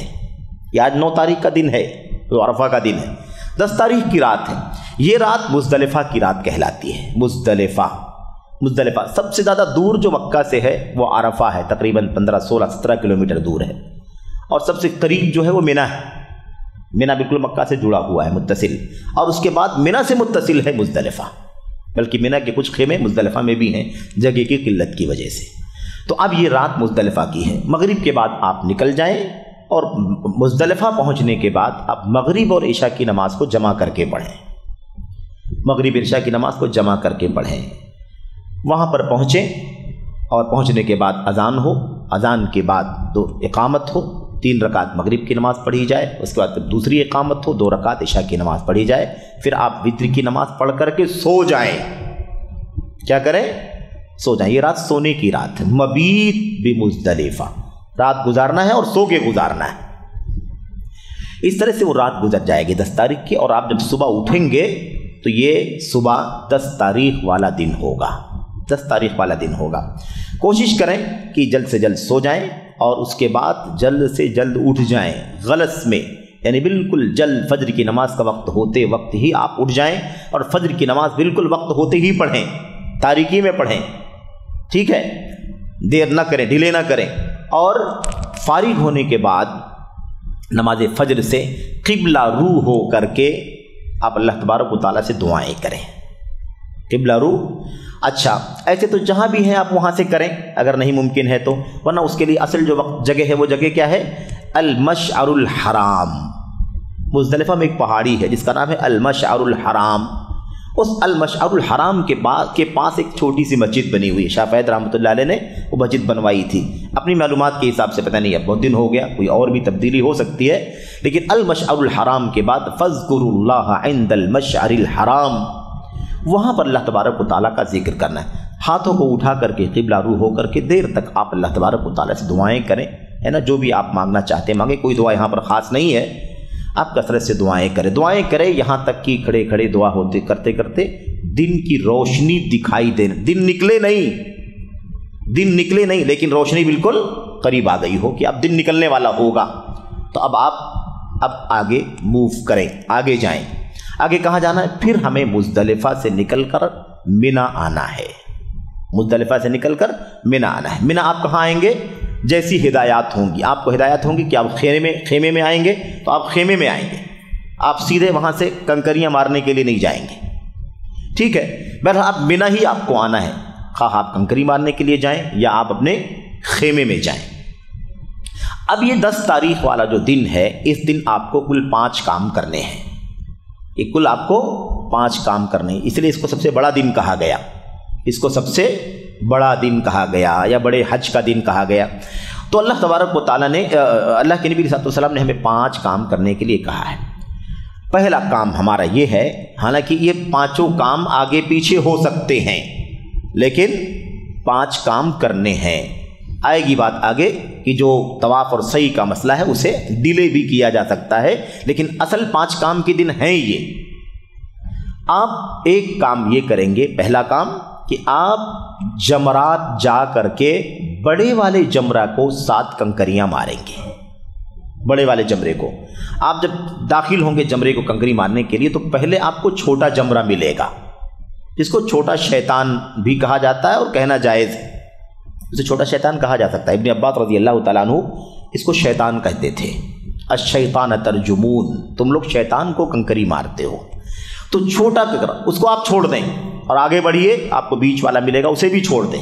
یہ آج 9 تاریخ کا دن ہے، جو عرفہ کا دن ہے، 10 تاریخ کی رات ہے۔ یہ رات مزدلفہ کی رات کہلاتی ہے۔ مزدلفہ سب سے زیادہ دور جو مکہ سے ہے وہ عرفہ ہے، تقریباً 15 16 17 کلومیٹر دور ہے، اور سب سے قریب جو ہے وہ منی ہے۔ منی بالکل مکہ سے جڑا ہوا ہے، متصل، اور اس کے بعد منی سے متصل ہے مزدلفہ، بلکہ منی کے کچھ خیمے مزدلفہ میں بھی ہیں جگہ کی قلت کی وجہ سے۔ تو اب یہ رات مزدلفہ کی ہے، مغرب کے بعد آپ نکل جائیں، اور مزدلفہ پہنچنے کے بعد آپ مغرب اور عشاء کی نماز کو جمع کر کے پڑھیں، مغرب عشاء کی نماز کو جمع کر کے پڑھیں۔ وہاں پر پہنچیں اور پہنچنے کے بعد اذان ہو، اذان کے بعد 2 اقامت ہو، 3 رکعت مغرب کی نماز پڑھی جائے، اس کے بعد پھر دوسری اقامت ہو، 2 رکعت عشاء کی نماز پڑھی جائے، پھر آپ وتر کی نماز پڑھ کر کے سو جائیں۔ کیا کریں؟ سو جائیں۔ یہ رات سونے کی رات ہے، مبیت بمزدلفہ، رات گزارنا ہے اور سو کے گزارنا ہے۔ اس طرح سے وہ رات گزر جائے گی 10 تاریخ کی، اور آپ جب صبح اٹھیں گے تو یہ صبح 10 تاریخ والا دن ہوگا، 10 تاریخ والا دن ہوگا۔ کوشش کریں کہ جلد سے جلد سو جائیں، اور اس کے بعد جلد سے جلد اٹھ جائیں غلس میں، یعنی بالکل جلد فجر کی نماز کا وقت ہوتے وقت ہی آپ اٹھ جائیں، اور فجر کی نماز بالکل وقت ہوتے ہی پڑھیں، تاریکی میں پڑھیں، ٹھیک ہے، دیر نہ کریں، ڈیلے نہ کریں۔ اور فارغ ہونے کے بعد نماز فجر سے قبلہ رو ہو کر کے آپ اللہ تبارک و تعالیٰ سے دعائیں کریں، قبلہ رو۔ اچھا، ایسے تو جہاں بھی ہیں آپ وہاں سے کریں اگر نہیں ممکن ہے تو، ورنہ اس کے لیے اصل جو وقت جگہ ہے وہ جگہ کیا ہے؟ المشعر الحرام۔ مزدلفہ میں ایک پہاڑی ہے جس کا نام ہے المشعر الحرام، اس المشعر الحرام کے پاس ایک چھوٹی سی مسجد بنی ہوئی ہے، شاہ فہد رحمۃ اللہ علیہ نے وہ مسجد بنوائی تھی، اپنی معلومات کے حساب سے، پتہ نہیں اب بہت دن ہو گیا، کوئی اور بھی تبدیلی ہو سکتی ہے، لیکن المشعر الحرام کے بعد فاذکروا اللہ عند المشعر الحرام، وہاں پر اللہ تبارک و تعالیٰ کا ذکر کرنا ہے، ہاتھوں کو اٹھا کر کے قبلہ رو ہو کر کے دیر تک آپ اللہ تبارک و تعالیٰ سے دعائیں کریں، ہے نا، جو بھی آپ مانگنا چاہتے ہیں مانگیں، کوئی دعا یہاں پر خاص نہیں ہے، آپ کثرت سے دعائیں کریں یہاں تک کہ کھڑے کھڑے دعا ہوتے کرتے کرتے دن کی روشنی دکھائی دے، دن نکلے نہیں لیکن روشنی بالکل قریب آ گئی ہو کہ اب دن نکلنے والا ہوگا، تو اب آپ آگے موو کریں، آگے جائیں۔ آگے کہاں جانا ہے؟ پھر ہمیں مزدلفہ سے نکل کر منی آنا ہے، مزدلفہ سے نکل کر منی آنا ہے۔ منی آپ کہاں آئیں گے؟ جیسی ہدایات ہوں گی، آپ کو ہدایات ہوں گی کہ آپ خیمے میں آئیں گے تو آپ خیمے میں آئیں گے، آپ سیدھے وہاں سے کنکریاں مارنے کے لیے نہیں جائیں گے، ٹھیک ہے، بہرحال آپ منی ہی آپ کو آنا ہے، خواہ آپ کنکری مارنے کے لیے جائیں یا آپ اپنے خیمے میں جائیں۔ اب یہ 10 تاریخ والا جو دن ہے، اس دن آپ کو کل 5 کام کرنے ہیں، یہ کل آپ کو 5 کام کرنے ہیں، اس لیے اس کو سب سے بڑا دن کہا گیا، اس کو سب سے بڑا دن کہا گیا یا بڑے حج کا دن کہا گیا۔ تو اللہ تبارک و تعالیٰ نے، اللہ کے نبی صلی اللہ علیہ وسلم نے ہمیں 5 کام کرنے کے لیے کہا ہے۔ پہلا کام ہمارا یہ ہے، حالانکہ یہ پانچوں کام آگے پیچھے ہو سکتے ہیں لیکن 5 کام کرنے ہیں۔ آئے گی بات آگے کہ جو طواف اور سعی کا مسئلہ ہے اسے ڈیلے بھی کیا جا سکتا ہے، لیکن اصل 5 کام کے دن ہیں یہ۔ آپ ایک کام یہ کریں گے، پہلا کام کہ آپ جمرات جا کر کے بڑے والے جمرہ کو 7 کنکریاں ماریں گے۔ بڑے والے جمرے کو آپ جب داخل ہوں گے جمرے کو کنکری مارنے کے لیے تو پہلے آپ کو چھوٹا جمرہ ملے گا، جس کو چھوٹا شیطان بھی کہا جاتا ہے اور کہنا جائز ہے، اسے چھوٹا شیطان کہا جا سکتا ہے۔ ابن عباس رضی اللہ تعالیٰ عنہ اس کو شیطان کہتے تھے، الشیطان ترجمون، تم لوگ شیطان کو کنکری مارتے ہو۔ تو چھوٹا اس کو آپ چھوڑ دیں اور آگے بڑھیے، آپ کو بیچ والا ملے گا اسے بھی چھوڑ دیں۔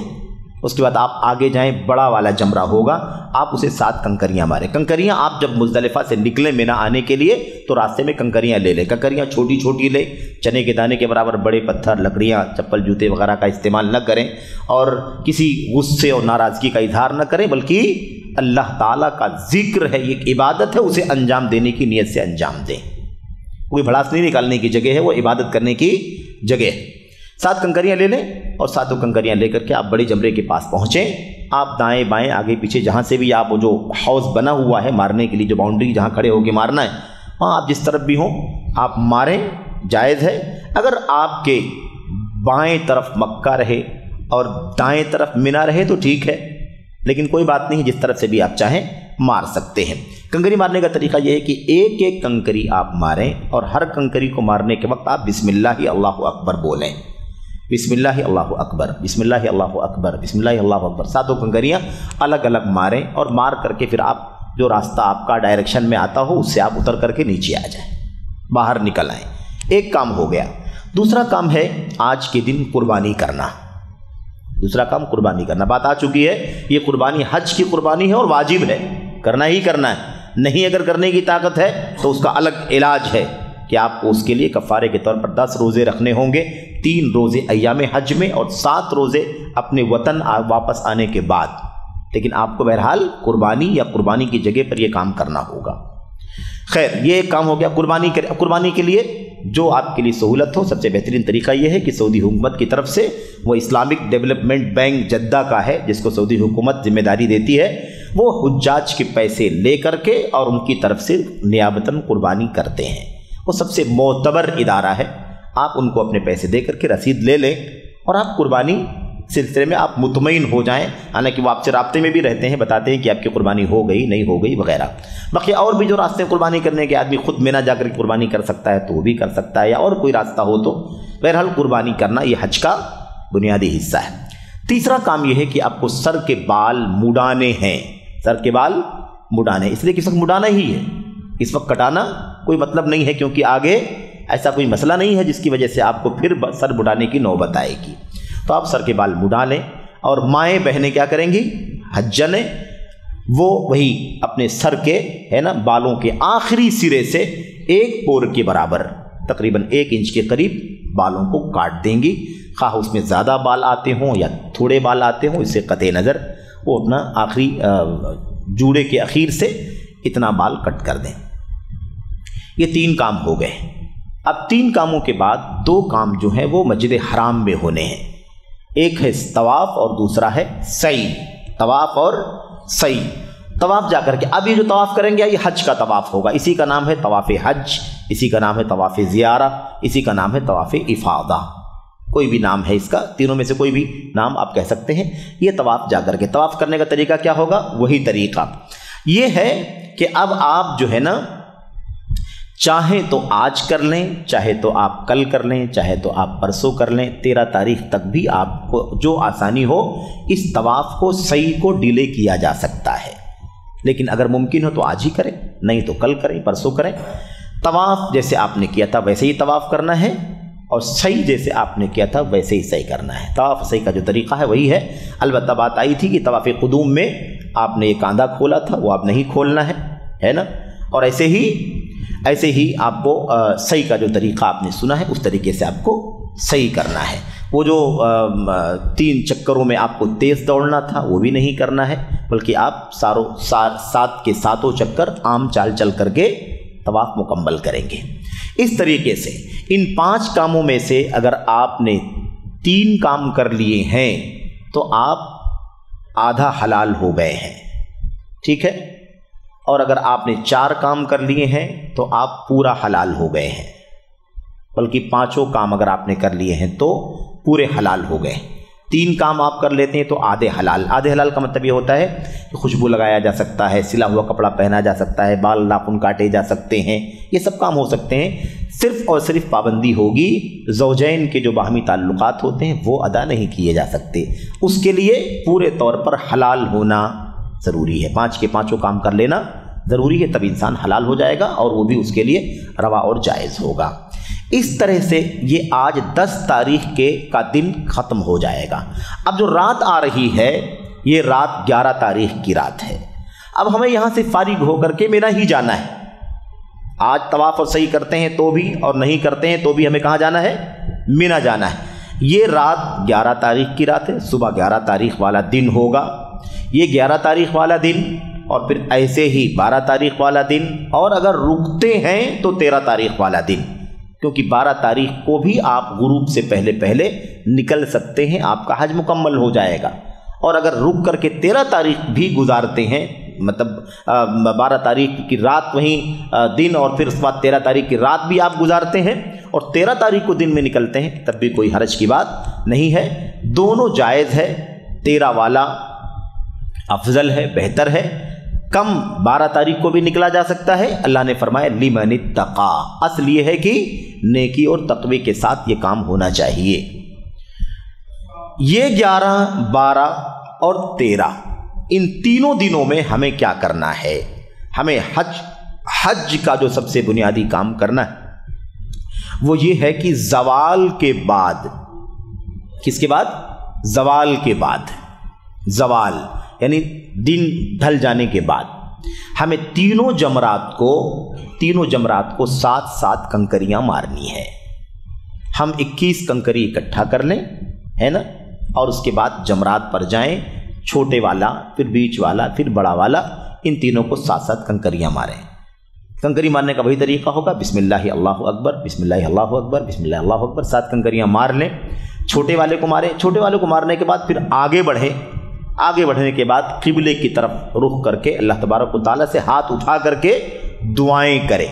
اس کے بعد آپ آگے جائیں، بڑا والا جمرہ ہوگا، آپ اسے 7 کنکریاں ماریں۔ کنکریاں آپ جب مزدلفہ سے نکلیں مینا آنے کے لیے تو راستے میں کنکریاں لے لیں، کنکریاں چھوٹی چھوٹی لیں، چنے کے دانے کے برابر، بڑے پتھر، لکڑیاں، چپل جوتے وغیرہ کا استعمال نہ کریں اور کسی غصے اور ناراضگی کا اظہار نہ کریں، بلکہ اللہ تعالیٰ کا ذکر ہے، یہ ایک عبادت ہے، اسے انجام دینے کی نیت سے انجام دیں۔ کوئی بھڑاس نہیں نکالنے کی جگہ ہے، وہ عبادت کرنے کی جگہ ہے۔ 7 کنکریاں لے لیں اور 7 کنکریاں لے کر کے آپ بڑے جمرے کے پاس پہنچیں۔ آپ دائیں بائیں آگے پیچھے جہاں سے بھی آپ جو حوض بنا ہوا ہے مارنے کے لیے، جو باؤنڈری جہاں کھڑے ہو کے مارنا ہے، وہاں آپ جس طرف بھی ہوں آپ ماریں، جائز ہے۔ اگر آپ کے بائیں طرف مکہ رہے اور دائیں طرف مینا رہے تو ٹھیک ہے، لیکن کوئی بات نہیں، جس طرف سے بھی آپ چاہیں مار سکتے ہیں۔ کنکری مارنے کا طریقہ یہ ہے کہ ایک ایک کنکری آپ ماریں اور ہر کنکری کو مارنے کے وقت آپ بسم اللہ اللہ اکبر بولیں، بسم اللہ اللہ اکبر، بسم اللہ اللہ اکبر، بسم اللہ اللہ اکبر۔ 7 کنکریاں الگ الگ ماریں اور مار کر کے پھر آپ جو راستہ آپ کا ڈائریکشن میں آتا ہو اس سے آپ اتر کر کے نیچے آ جائیں، باہر نکل آئیں۔ ایک کام ہو گیا۔ دوسرا کام ہے آج کے دن قربانی کرنا۔ دوسرا کام قربانی کرنا، بات آ چکی ہے، یہ قربانی حج کی قربانی ہے اور واجب ہے، کرنا ہی کرنا ہے۔ نہیں اگر کرنے کی طاقت ہے تو اس کا الگ علاج ہے کہ آپ کو اس کے لیے کفارے کے طور پر 10 روزے رکھنے ہوں گے، 3 روزے ایام حج میں اور 7 روزے اپنے وطن واپس آنے کے بعد، لیکن آپ کو بہرحال قربانی یا قربانی کی جگہ پر یہ کام کرنا ہوگا۔ خیر، یہ ایک کام ہو گیا۔ قربانی کے لیے جو آپ کے لیے سہولت ہو، سب سے بہترین طریقہ یہ ہے کہ سعودی حکومت کی طرف سے، وہ اسلامک ڈیولپمنٹ بینک جدہ کا ہے جس کو سعودی حکومت ذمہ داری دیتی ہے، وہ حجاج کے پیسے لے کر کے اور ان کی طرف سے نیابتاً قربانی کرتے ہیں۔ وہ سب سے معتبر ادارہ ہے، آپ ان کو اپنے پیسے دے کر کے رسید لے لیں اور آپ قربانی سلسلے میں آپ مطمئن ہو جائیں، حالانکہ وہ آپ سے رابطے میں بھی رہتے ہیں، بتاتے ہیں کہ آپ کی قربانی ہو گئی نہیں ہو گئی وغیرہ۔ باقی اور بھی جو راستے قربانی کرنے کے، آدمی خود مینا جا کر کے قربانی کر سکتا ہے تو وہ بھی کر سکتا ہے، یا اور کوئی راستہ ہو تو بہرحال قربانی کرنا یہ حج کا بنیادی حصہ ہے۔ تیسرا کام یہ ہے کہ آپ کو سر کے بال مڈانے ہیں، سر کے بال مڈانے، اس لیے کہ اس وقت مڈانا ہی ہے، اس وقت کٹانا کوئی مطلب نہیں ہے، کیونکہ آگے ایسا کوئی مسئلہ نہیں ہے جس کی وجہ سے آپ کو پھر سر مڈانے کی نوبت آئے گی۔ تو آپ سر کے بال مڈا لیں، اور مائیں بہنیں کیا کریں گی؟ حجنے، وہ وہی اپنے سر کے ہے نا بالوں کے آخری سرے سے 1 پور کے برابر، تقریباً 1 انچ کے قریب بالوں کو کاٹ دیں گی، خواہ اس میں زیادہ بال آتے ہوں یا تھوڑے بال آتے ہوں، اس سے قطع نظر وہ اپنا آخری جوڑے کے اخیر سے اتنا بال کٹ کر دیں۔ یہ 3 کام ہو گئے۔ اب 3 کاموں کے بعد 2 کام جو ہیں وہ مسجد حرام میں ہونے ہیں، ایک ہے طواف اور دوسرا ہے سعی۔ طواف اور سعی، طواف جا کر کے، اب یہ جو طواف کریں گے یہ حج کا طواف ہوگا، اسی کا نام ہے طواف حج، اسی کا نام ہے طواف زیارہ، اسی کا نام ہے طواف افاضہ، کوئی بھی نام ہے اس کا، تینوں میں سے کوئی بھی نام آپ کہہ سکتے ہیں۔ یہ طواف جا کر کے، طواف کرنے کا طریقہ کیا ہوگا؟ وہی طریقہ یہ ہے کہ اب آپ جو ہے نا چاہیں تو آج کر لیں، چاہے تو آپ کل کر لیں، چاہے تو آپ پرسوں کر لیں، 13 تاریخ تک بھی آپ کو جو آسانی ہو اس طواف کو، سعی کو ڈیلے کیا جا سکتا ہے، لیکن اگر ممکن ہو تو آج ہی کریں، نہیں تو کل کریں، پرسوں کریں۔ طواف جیسے آپ نے کیا تھا ویسے ہی طواف کرنا ہے، اور سعی جیسے آپ نے کیا تھا ویسے ہی سعی کرنا ہے۔ طواف سعی کا جو طریقہ ہے وہی ہے، البتہ بات آئی تھی کہ طواف قدوم میں آپ نے ایک کاندھا کھولا تھا، وہ آپ نہیں کھولنا ہے نا، اور ایسے ہی آپ کو سعی کا جو طریقہ آپ نے سنا ہے اس طریقے سے آپ کو سعی کرنا ہے۔ وہ جو 3 چکروں میں آپ کو تیز دوڑنا تھا وہ بھی نہیں کرنا ہے، بلکہ آپ 7 کے 7 چکر عام چال چل کر کے طواف مکمل کریں گے۔ اس طریقے سے ان 5 کاموں میں سے اگر آپ نے 3 کام کر لیے ہیں تو آپ آدھا حلال ہو گئے ہیں، ٹھیک ہے، اور اگر آپ نے 4 کام کر لیے ہیں تو آپ پورا حلال ہو گئے ہیں، بلکہ 5 کام اگر آپ نے کر لیے ہیں تو پورے حلال ہو گئے۔ 3 کام آپ کر لیتے ہیں تو آدھے حلال۔ آدھے حلال کا مطلب یہ ہوتا ہے کہ خوشبو لگایا جا سکتا ہے، سلا ہوا کپڑا پہنا جا سکتا ہے، بال ناخن کاٹے جا سکتے ہیں، یہ سب کام ہو سکتے ہیں۔ صرف اور صرف پابندی ہوگی زوجین کے جو باہمی تعلقات ہوتے ہیں وہ ادا نہیں کیے جا سکتے، اس کے لیے پورے طور پر حلال ہونا ضروری ہے۔ 5 کے 5 کام کر لینا ضروری ہے، تب انسان حلال ہو جائے گا اور وہ بھی اس کے لیے روا اور جائز ہوگا۔ اس طرح سے یہ آج 10 تاریخ کا دن ختم ہو جائے گا۔ اب جو رات آ رہی ہے یہ رات 11 تاریخ کی رات ہے۔ اب ہمیں یہاں سے فارغ ہو کر کے مینا ہی جانا ہے۔ آج طواف اور سعی کرتے ہیں تو بھی اور نہیں کرتے ہیں تو بھی ہمیں کہاں جانا ہے؟ مینا جانا ہے۔ یہ رات 11 تاریخ کی رات ہے، صبح 11 تاریخ والا دن ہوگا۔ یہ 11 تاریخ والا دن اور پھر ایسے ہی 12 تاریخ والا دن، اور اگر رکتے ہیں تو 13 تاریخ والا دن، کیونکہ 12 تاریخ کو بھی آپ غروب سے پہلے نکل سکتے ہیں، آپ کا حج مکمل ہو جائے گا۔ اور اگر رک کر کے 13 تاریخ بھی گزارتے ہیں، مطلب 12 تاریخ کی رات وہیں دن اور پھر اس کے بعد 13 تاریخ کی رات بھی آپ گزارتے ہیں اور 13 تاریخ کو دن میں نکلتے ہیں، تب بھی کوئی حرج کی بات نہیں ہے، دونوں جائز ہے۔ 13 والا افضل ہے، بہتر ہے۔ کم 12 تاریخ کو بھی نکلا جا سکتا ہے۔ اللہ نے فرمایا لمن اتقا، اصل یہ ہے کہ نیکی اور تقوی کے ساتھ یہ کام ہونا چاہیے۔ یہ 11، 12 اور 13 ان تینوں دنوں میں ہمیں کیا کرنا ہے؟ ہمیں حج کا جو سب سے بنیادی کام کرنا ہے وہ یہ ہے کہ زوال کے بعد، کس کے بعد؟ زوال کے بعد، زوال یعنی دن ڈھل جانے کے بعد ہمیں تینوں جمرات کو 7 کنکریاں مارنی ہے۔ ہم 21 کنکری اکٹھا کر لیں، ہے نا، اور اس کے بعد جمرات پر جائیں، چھوٹے والا، پھر بیچ والا، پھر بڑا والا، ان تینوں کو 7 کنکریاں ماریں۔ کنکری مارنے کا وہی طریقہ ہوگا، بسم اللہ اللہ اکبر، بسم اللہ اللہ اکبر، بسم اللہ اللہ اکبر، 7 کنکریاں مار لیں۔ چھوٹے والے کو ماریں، چھوٹے والے کو مارنے کے بعد پھر آگے بڑھیں، آگے بڑھنے کے بعد قبلے کی طرف رخ کر کے اللہ تبارک و تعالیٰ سے ہاتھ اٹھا کر کے دعائیں کریں۔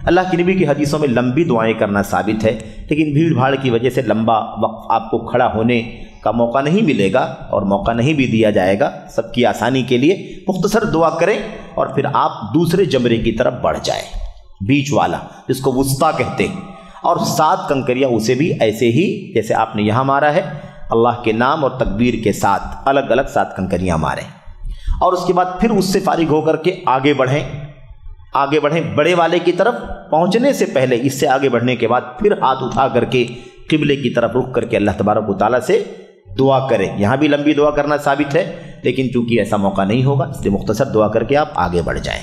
اللہ کے نبی کی حدیثوں میں لمبی دعائیں کرنا ثابت ہے، لیکن بھیڑ بھاڑ کی وجہ سے لمبا وقت آپ کو کھڑا ہونے کا موقع نہیں ملے گا اور موقع نہیں بھی دیا جائے گا۔ سب کی آسانی کے لیے مختصر دعا کریں اور پھر آپ دوسرے جمرے کی طرف بڑھ جائیں، بیچ والا جس کو وسطیٰ کہتے ہیں، اور 7 کنکریاں اسے بھی ایسے ہی جیسے آپ نے یہاں مارا ہے، اللہ کے نام اور تکبیر کے ساتھ الگ الگ 7 کنکریاں ماریں، اور اس کے بعد پھر اس سے فارغ ہو کر کے آگے بڑھیں بڑے والے کی طرف پہنچنے سے پہلے، اس سے آگے بڑھنے کے بعد پھر ہاتھ اٹھا کر کے قبلے کی طرف رخ کر کے اللہ تبارک و تعالیٰ سے دعا کریں۔ یہاں بھی لمبی دعا کرنا ثابت ہے، لیکن چونکہ ایسا موقع نہیں ہوگا اس لیے مختصر دعا کر کے آپ آگے بڑھ جائیں۔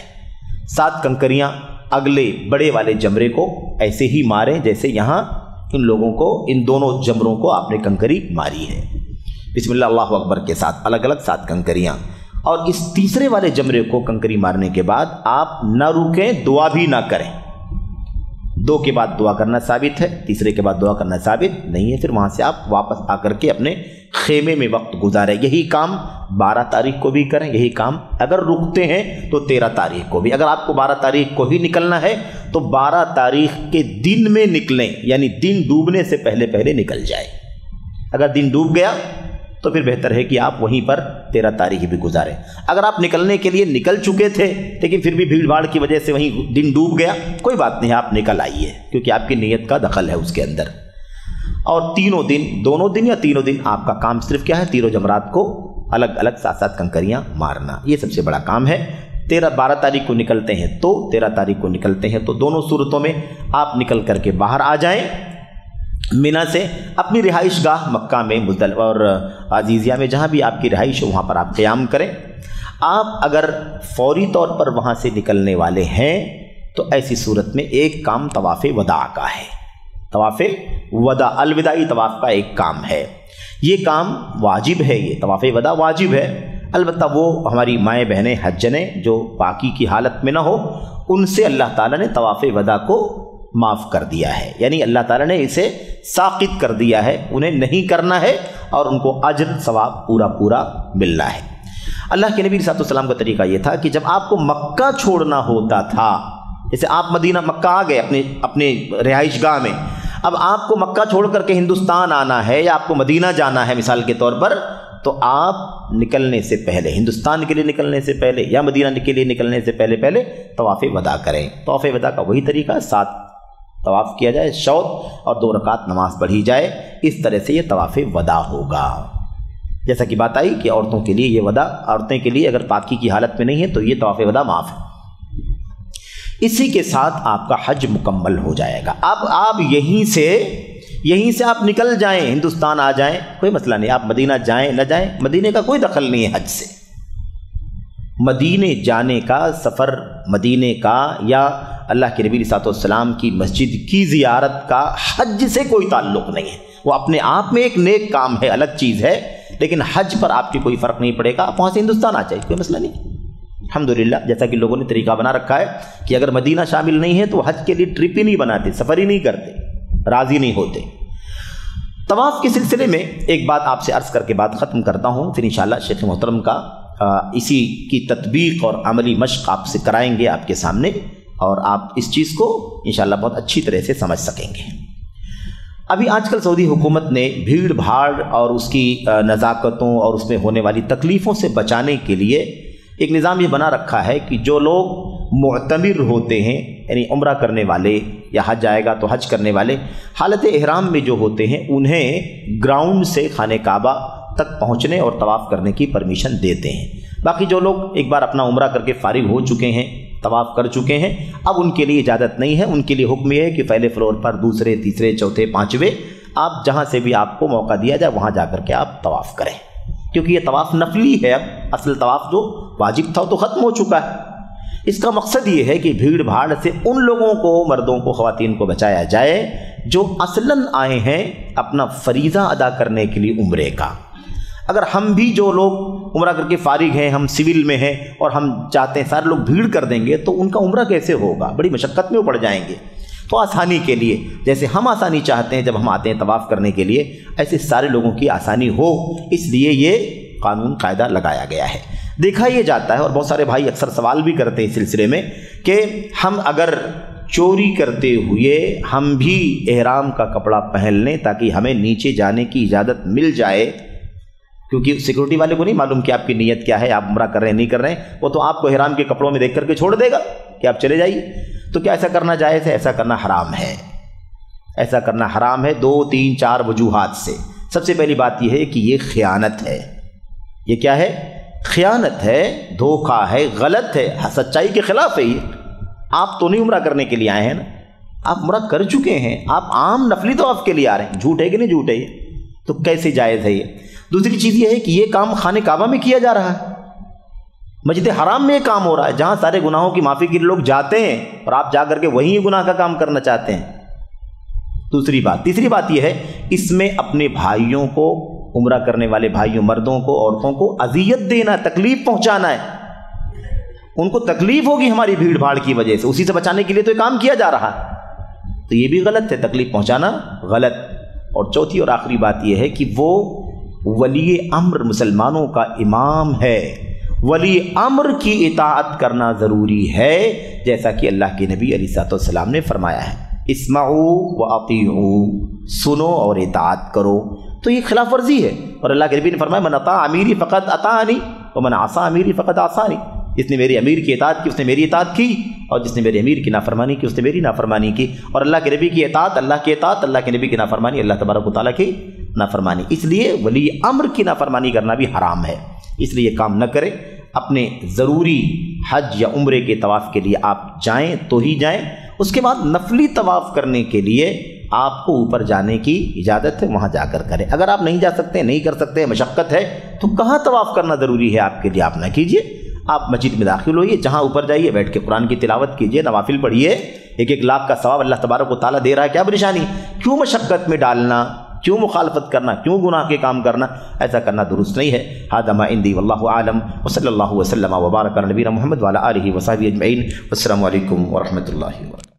7 کنکریاں اگلے بڑے والے جمرے کو ایسے ہی ماریں جیسے یہاں ان لوگوں کو، ان دونوں جمروں کو آپ نے کنکری ماری ہے، بسم اللہ اللہ اکبر کے ساتھ الگ الگ 7 کنکریاں۔ اور اس تیسرے والے جمرے کو کنکری مارنے کے بعد آپ نہ رکیں، دعا بھی نہ کریں۔ 2 کے بعد دعا کرنا ثابت ہے، تیسرے کے بعد دعا کرنا ثابت نہیں ہے۔ پھر وہاں سے آپ واپس آ کر کے اپنے خیمے میں وقت گزاریں۔ یہی کام 12 تاریخ کو بھی کریں، یہی کام اگر رکتے ہیں تو 13 تاریخ کو بھی۔ اگر آپ کو 12 تاریخ کو ہی نکلنا ہے تو 12 تاریخ کے دن میں نکلیں، یعنی دن ڈوبنے سے پہلے نکل جائے۔ اگر دن ڈوب گیا تو پھر بہتر ہے کہ آپ وہیں پر 13 تاریخ بھی گزاریں۔ اگر آپ نکلنے کے لیے نکل چکے تھے لیکن پھر بھی بھیڑ بھاڑ کی وجہ سے وہیں دن ڈوب گیا، کوئی بات نہیں، آپ نکل آئیے، کیونکہ آپ کی نیت کا دخل ہے اس کے اندر۔ اور دونوں دن یا تینوں دن آپ کا کام صرف کیا ہے؟ تینوں جمرات کو الگ الگ 7 کنکریاں مارنا، یہ سب سے بڑا کام ہے۔ 12 تاریخ کو نکلتے ہیں تو 13 تاریخ کو نکلتے ہیں تو دونوں صورتوں میں آپ نکل کر کے باہر آ جائیں مینا سے، اپنی رہائش گاہ مکہ میں، مزدلفہ اور عزیزیہ میں، جہاں بھی آپ کی رہائش ہو وہاں پر آپ قیام کریں۔ آپ اگر فوری طور پر وہاں سے نکلنے والے ہیں تو ایسی صورت میں ایک کام طواف وداع کا ہے۔ طواف وداع، الوداعی طواف کا ایک کام ہے، یہ کام واجب ہے، یہ طواف وداع واجب ہے۔ البتہ وہ ہماری مائیں بہنیں حجنیں جو پاکی کی حالت میں نہ ہو، ان سے اللہ تعالیٰ نے طواف وداع کو معاف کر دیا ہے، یعنی اللہ تعالیٰ نے اسے ساقط کر دیا ہے، انہیں نہیں کرنا ہے اور ان کو اجر ثواب پورا پورا ملنا ہے۔ اللہ کے نبی صلی اللہ علیہ وسلم کا طریقہ یہ تھا کہ جب آپ کو مکہ چھوڑنا ہوتا تھا، جیسے آپ مدینہ مکہ آ گئے اپنے رہائش گاہ میں، اب آپ کو مکہ چھوڑ کر کے ہندوستان آنا ہے یا آپ کو مدینہ جانا ہے مثال کے طور پر، تو آپ نکلنے سے پہلے، ہندوستان کے لیے نکلنے سے پہلے یا مدینہ کے لیے نکلنے سے پہلے طواف وداع کریں۔ طواف وداع کا وہی طریقہ ہے، 7 طواف کیا جائے شوط اور 2 رکعت نماز پڑھی جائے، اس طرح سے یہ طواف وداع ہوگا۔ جیسا کہ بات آئی کہ عورتوں کے لیے یہ وداع، عورتیں کے لیے اگر پاکی کی حالت میں نہیں ہے تو یہ طواف وداع معاف ہے۔ اسی کے ساتھ آپ کا حج مکمل ہو جائے گا۔ اب آپ یہیں سے آپ نکل جائیں، ہندوستان آ جائیں، کوئی مسئلہ نہیں، آپ مدینہ جائیں نہ جائیں، مدینے کا کوئی دخل نہیں ہے حج سے۔ مدینے جانے کا سفر، مدینے کا یا اللہ کے نبی صلی اللہ علیہ وسلم کی مسجد کی زیارت کا حج سے کوئی تعلق نہیں ہے، وہ اپنے آپ میں ایک نیک کام ہے، الگ چیز ہے، لیکن حج پر آپ کی کوئی فرق نہیں پڑے گا، آپ وہاں سے ہندوستان آ جائیں، کوئی مسئلہ نہیں۔ الحمدللہ، جیسا کہ لوگوں نے طریقہ بنا رکھا ہے کہ اگر مدینہ شامل نہیں ہے تو حج کے لیے ٹرپ ہی نہیں بناتے، سفر ہی نہیں کرتے، راضی نہیں ہوتے۔ طواف کے سلسلے میں ایک بات آپ سے عرض کر کے بات ختم کرتا ہوں، پھر انشاءاللہ شیخ محترم کا اسی کی تطبیق اور عملی مشق آپ سے کرائیں گے آپ کے سامنے، اور آپ اس چیز کو انشاءاللہ بہت اچھی طرح سے سمجھ سکیں گے۔ ابھی آج کل سعودی حکومت نے بھیڑ بھاڑ اور اس کی نزاکتوں اور اس میں ہونے والی تکلیفوں سے بچانے کے لیے ایک نظام یہ بنا رکھا ہے کہ جو لوگ معتمر ہوتے ہیں، یعنی عمرہ کرنے والے یا حج آئے گا تو حج کرنے والے، حالت احرام میں جو ہوتے ہیں انہیں گراؤنڈ سے خانہ کعبہ تک پہنچنے اور طواف کرنے کی پرمیشن دیتے ہیں۔ باقی جو لوگ ایک بار اپنا عمرہ کر کے فارغ ہو چکے ہیں، طواف کر چکے ہیں، اب ان کے لیے اجازت نہیں ہے، ان کے لیے حکم یہ ہے کہ پہلے فلور پر، دوسرے، تیسرے، چوتھے، 5ویں، آپ جہاں سے بھی آپ کو موقع دیا جائے وہاں جا کر کے آپ طواف کریں، کیونکہ یہ طواف نفلی ہے۔ اب اصل طواف جو واجب تھا تو ختم ہو چکا ہے۔ اس کا مقصد یہ ہے کہ بھیڑ بھاڑ سے ان لوگوں کو، مردوں کو، خواتین کو بچایا جائے جو اصلاً آئے ہیں اپنا فریضہ ادا کرنے کے لیے عمرے کا۔ اگر ہم بھی جو لوگ عمرہ کر کے فارغ ہیں، ہم سول میں ہیں اور ہم چاہتے ہیں سارے لوگ بھیڑ کر دیں گے تو ان کا عمرہ کیسے ہوگا؟ بڑی مشقت میں وہ پڑ جائیں گے۔ تو آسانی کے لیے، جیسے ہم آسانی چاہتے ہیں جب ہم آتے ہیں طواف کرنے کے لیے، ایسے سارے لوگوں کی آسانی ہو، اس لیے یہ قانون قاعدہ لگایا گیا ہے۔ دیکھا یہ جاتا ہے، اور بہت سارے بھائی اکثر سوال بھی کرتے ہیں اس سلسلے میں، کہ ہم اگر چوری کرتے ہوئے ہم بھی احرام کا کپڑا پہن لیں تاکہ ہمیں نیچے جانے کی اجازت مل جائے، کیونکہ سیکورٹی والے کو نہیں معلوم کہ آپ کی نیت کیا ہے، آپ عمرہ کر رہے ہیں نہیں کر رہے ہیں، وہ تو آپ کو احرام کے کپڑوں میں دیکھ کر کے چھوڑ دے گا کہ آپ چلے جائیے۔ تو کیا ایسا کرنا جائز ہے؟ ایسا کرنا حرام ہے، ایسا کرنا حرام ہے 2 3 4 وجوہات سے۔ سب سے پہلی بات یہ ہے کہ یہ خیانت ہے۔ یہ کیا ہے؟ خیانت ہے، دھوکہ ہے، غلط ہے، سچائی کے خلاف ہے۔ یہ آپ تو نہیں عمرہ کرنے کے لیے آئے ہیں نا، آپ عمرہ کر چکے ہیں، آپ عام نفلی طواف کے لیے آ رہے ہیں، جھوٹ ہے کہ نہیں جھوٹ ہے یہ؟ تو کیسے جائز ہے یہ؟ دوسری چیز یہ ہے کہ یہ کام خانہ کعبہ میں کیا جا رہا ہے، مسجد حرام میں یہ کام ہو رہا ہے، جہاں سارے گناہوں کی معافی کے لیے لوگ جاتے ہیں، اور آپ جا کر کے وہیں گناہ کا کام کرنا چاہتے ہیں۔ دوسری بات، تیسری بات یہ ہے، اس میں اپنے بھائیوں کو، عمرہ کرنے والے بھائیوں، مردوں کو، عورتوں کو اذیت دینا، تکلیف پہنچانا ہے، ان کو تکلیف ہوگی ہماری بھیڑ بھاڑ کی وجہ سے، اسی سے بچانے کے لیے تو یہ کام کیا جا رہا ہے، تو یہ بھی غلط ہے، تکلیف پہنچانا غلط۔ اور چوتھی اور آخری بات یہ ہے کہ وہ ولی امر مسلمانوں کا امام ہے، ولی امر کی اطاعت کرنا ضروری ہے، جیسا کہ اللہ کے نبی علیہ الصلوۃ والسلام نے فرمایا ہے، اسمعوا واطیعوا، سنو اور اطاعت کرو۔ تو یہ خلاف ورزی ہے، اور اللہ کے نبی نے فرمایا من اطاع امیری فقد اطاعنی ومن عصى امیری فقد عصانی، جس نے میری امیر کی اطاعت کی اس نے میری اطاعت کی، اور جس نے میرے امیر کی نافرمانی کی اس نے میری نافرمانی کی۔ اور اللہ کے نبی کی اطاعت اللہ کی اطاعت، اللہ کے نبی کی نافرمانی اللہ تبارک و تعالیٰ کی نافرمانی۔ اس لیے ولی امر کی نافرمانی کرنا بھی حرام ہے، اس لیے یہ کام نہ کرے۔ اپنے ضروری حج یا عمرے کے طواف کے لیے آپ جائیں تو ہی جائیں، اس کے بعد نفلی طواف کرنے کے لیے آپ کو اوپر جانے کی اجازت ہے، وہاں جا کر کریں۔ اگر آپ نہیں جا سکتے، نہیں کر سکتے، مشقت ہے، تو کہاں طواف کرنا ضروری ہے آپ کے لیے؟ آپ نہ کیجیے، آپ مسجد میں داخل ہوئیے، جہاں اوپر جائیے، بیٹھ کے قرآن کی تلاوت کیجیے، نوافل پڑھیے، 1 لاکھ کا ثواب اللہ تبارک و تعالیٰ دے رہا ہے، کیا پریشانی؟ کیوں مشقت میں ڈالنا، کیوں مخالفت کرنا، کیوں گناہ کے کام کرنا؟ ایسا کرنا درست نہیں ہے۔ ھذا ما عندی واللہ اعلم، وصلی اللہ وسلم وبارک علی نبینا محمد وعلی آلہ وصحبہ اجمعین۔ السلام علیکم ورحمۃ اللہ وبرکاتہ۔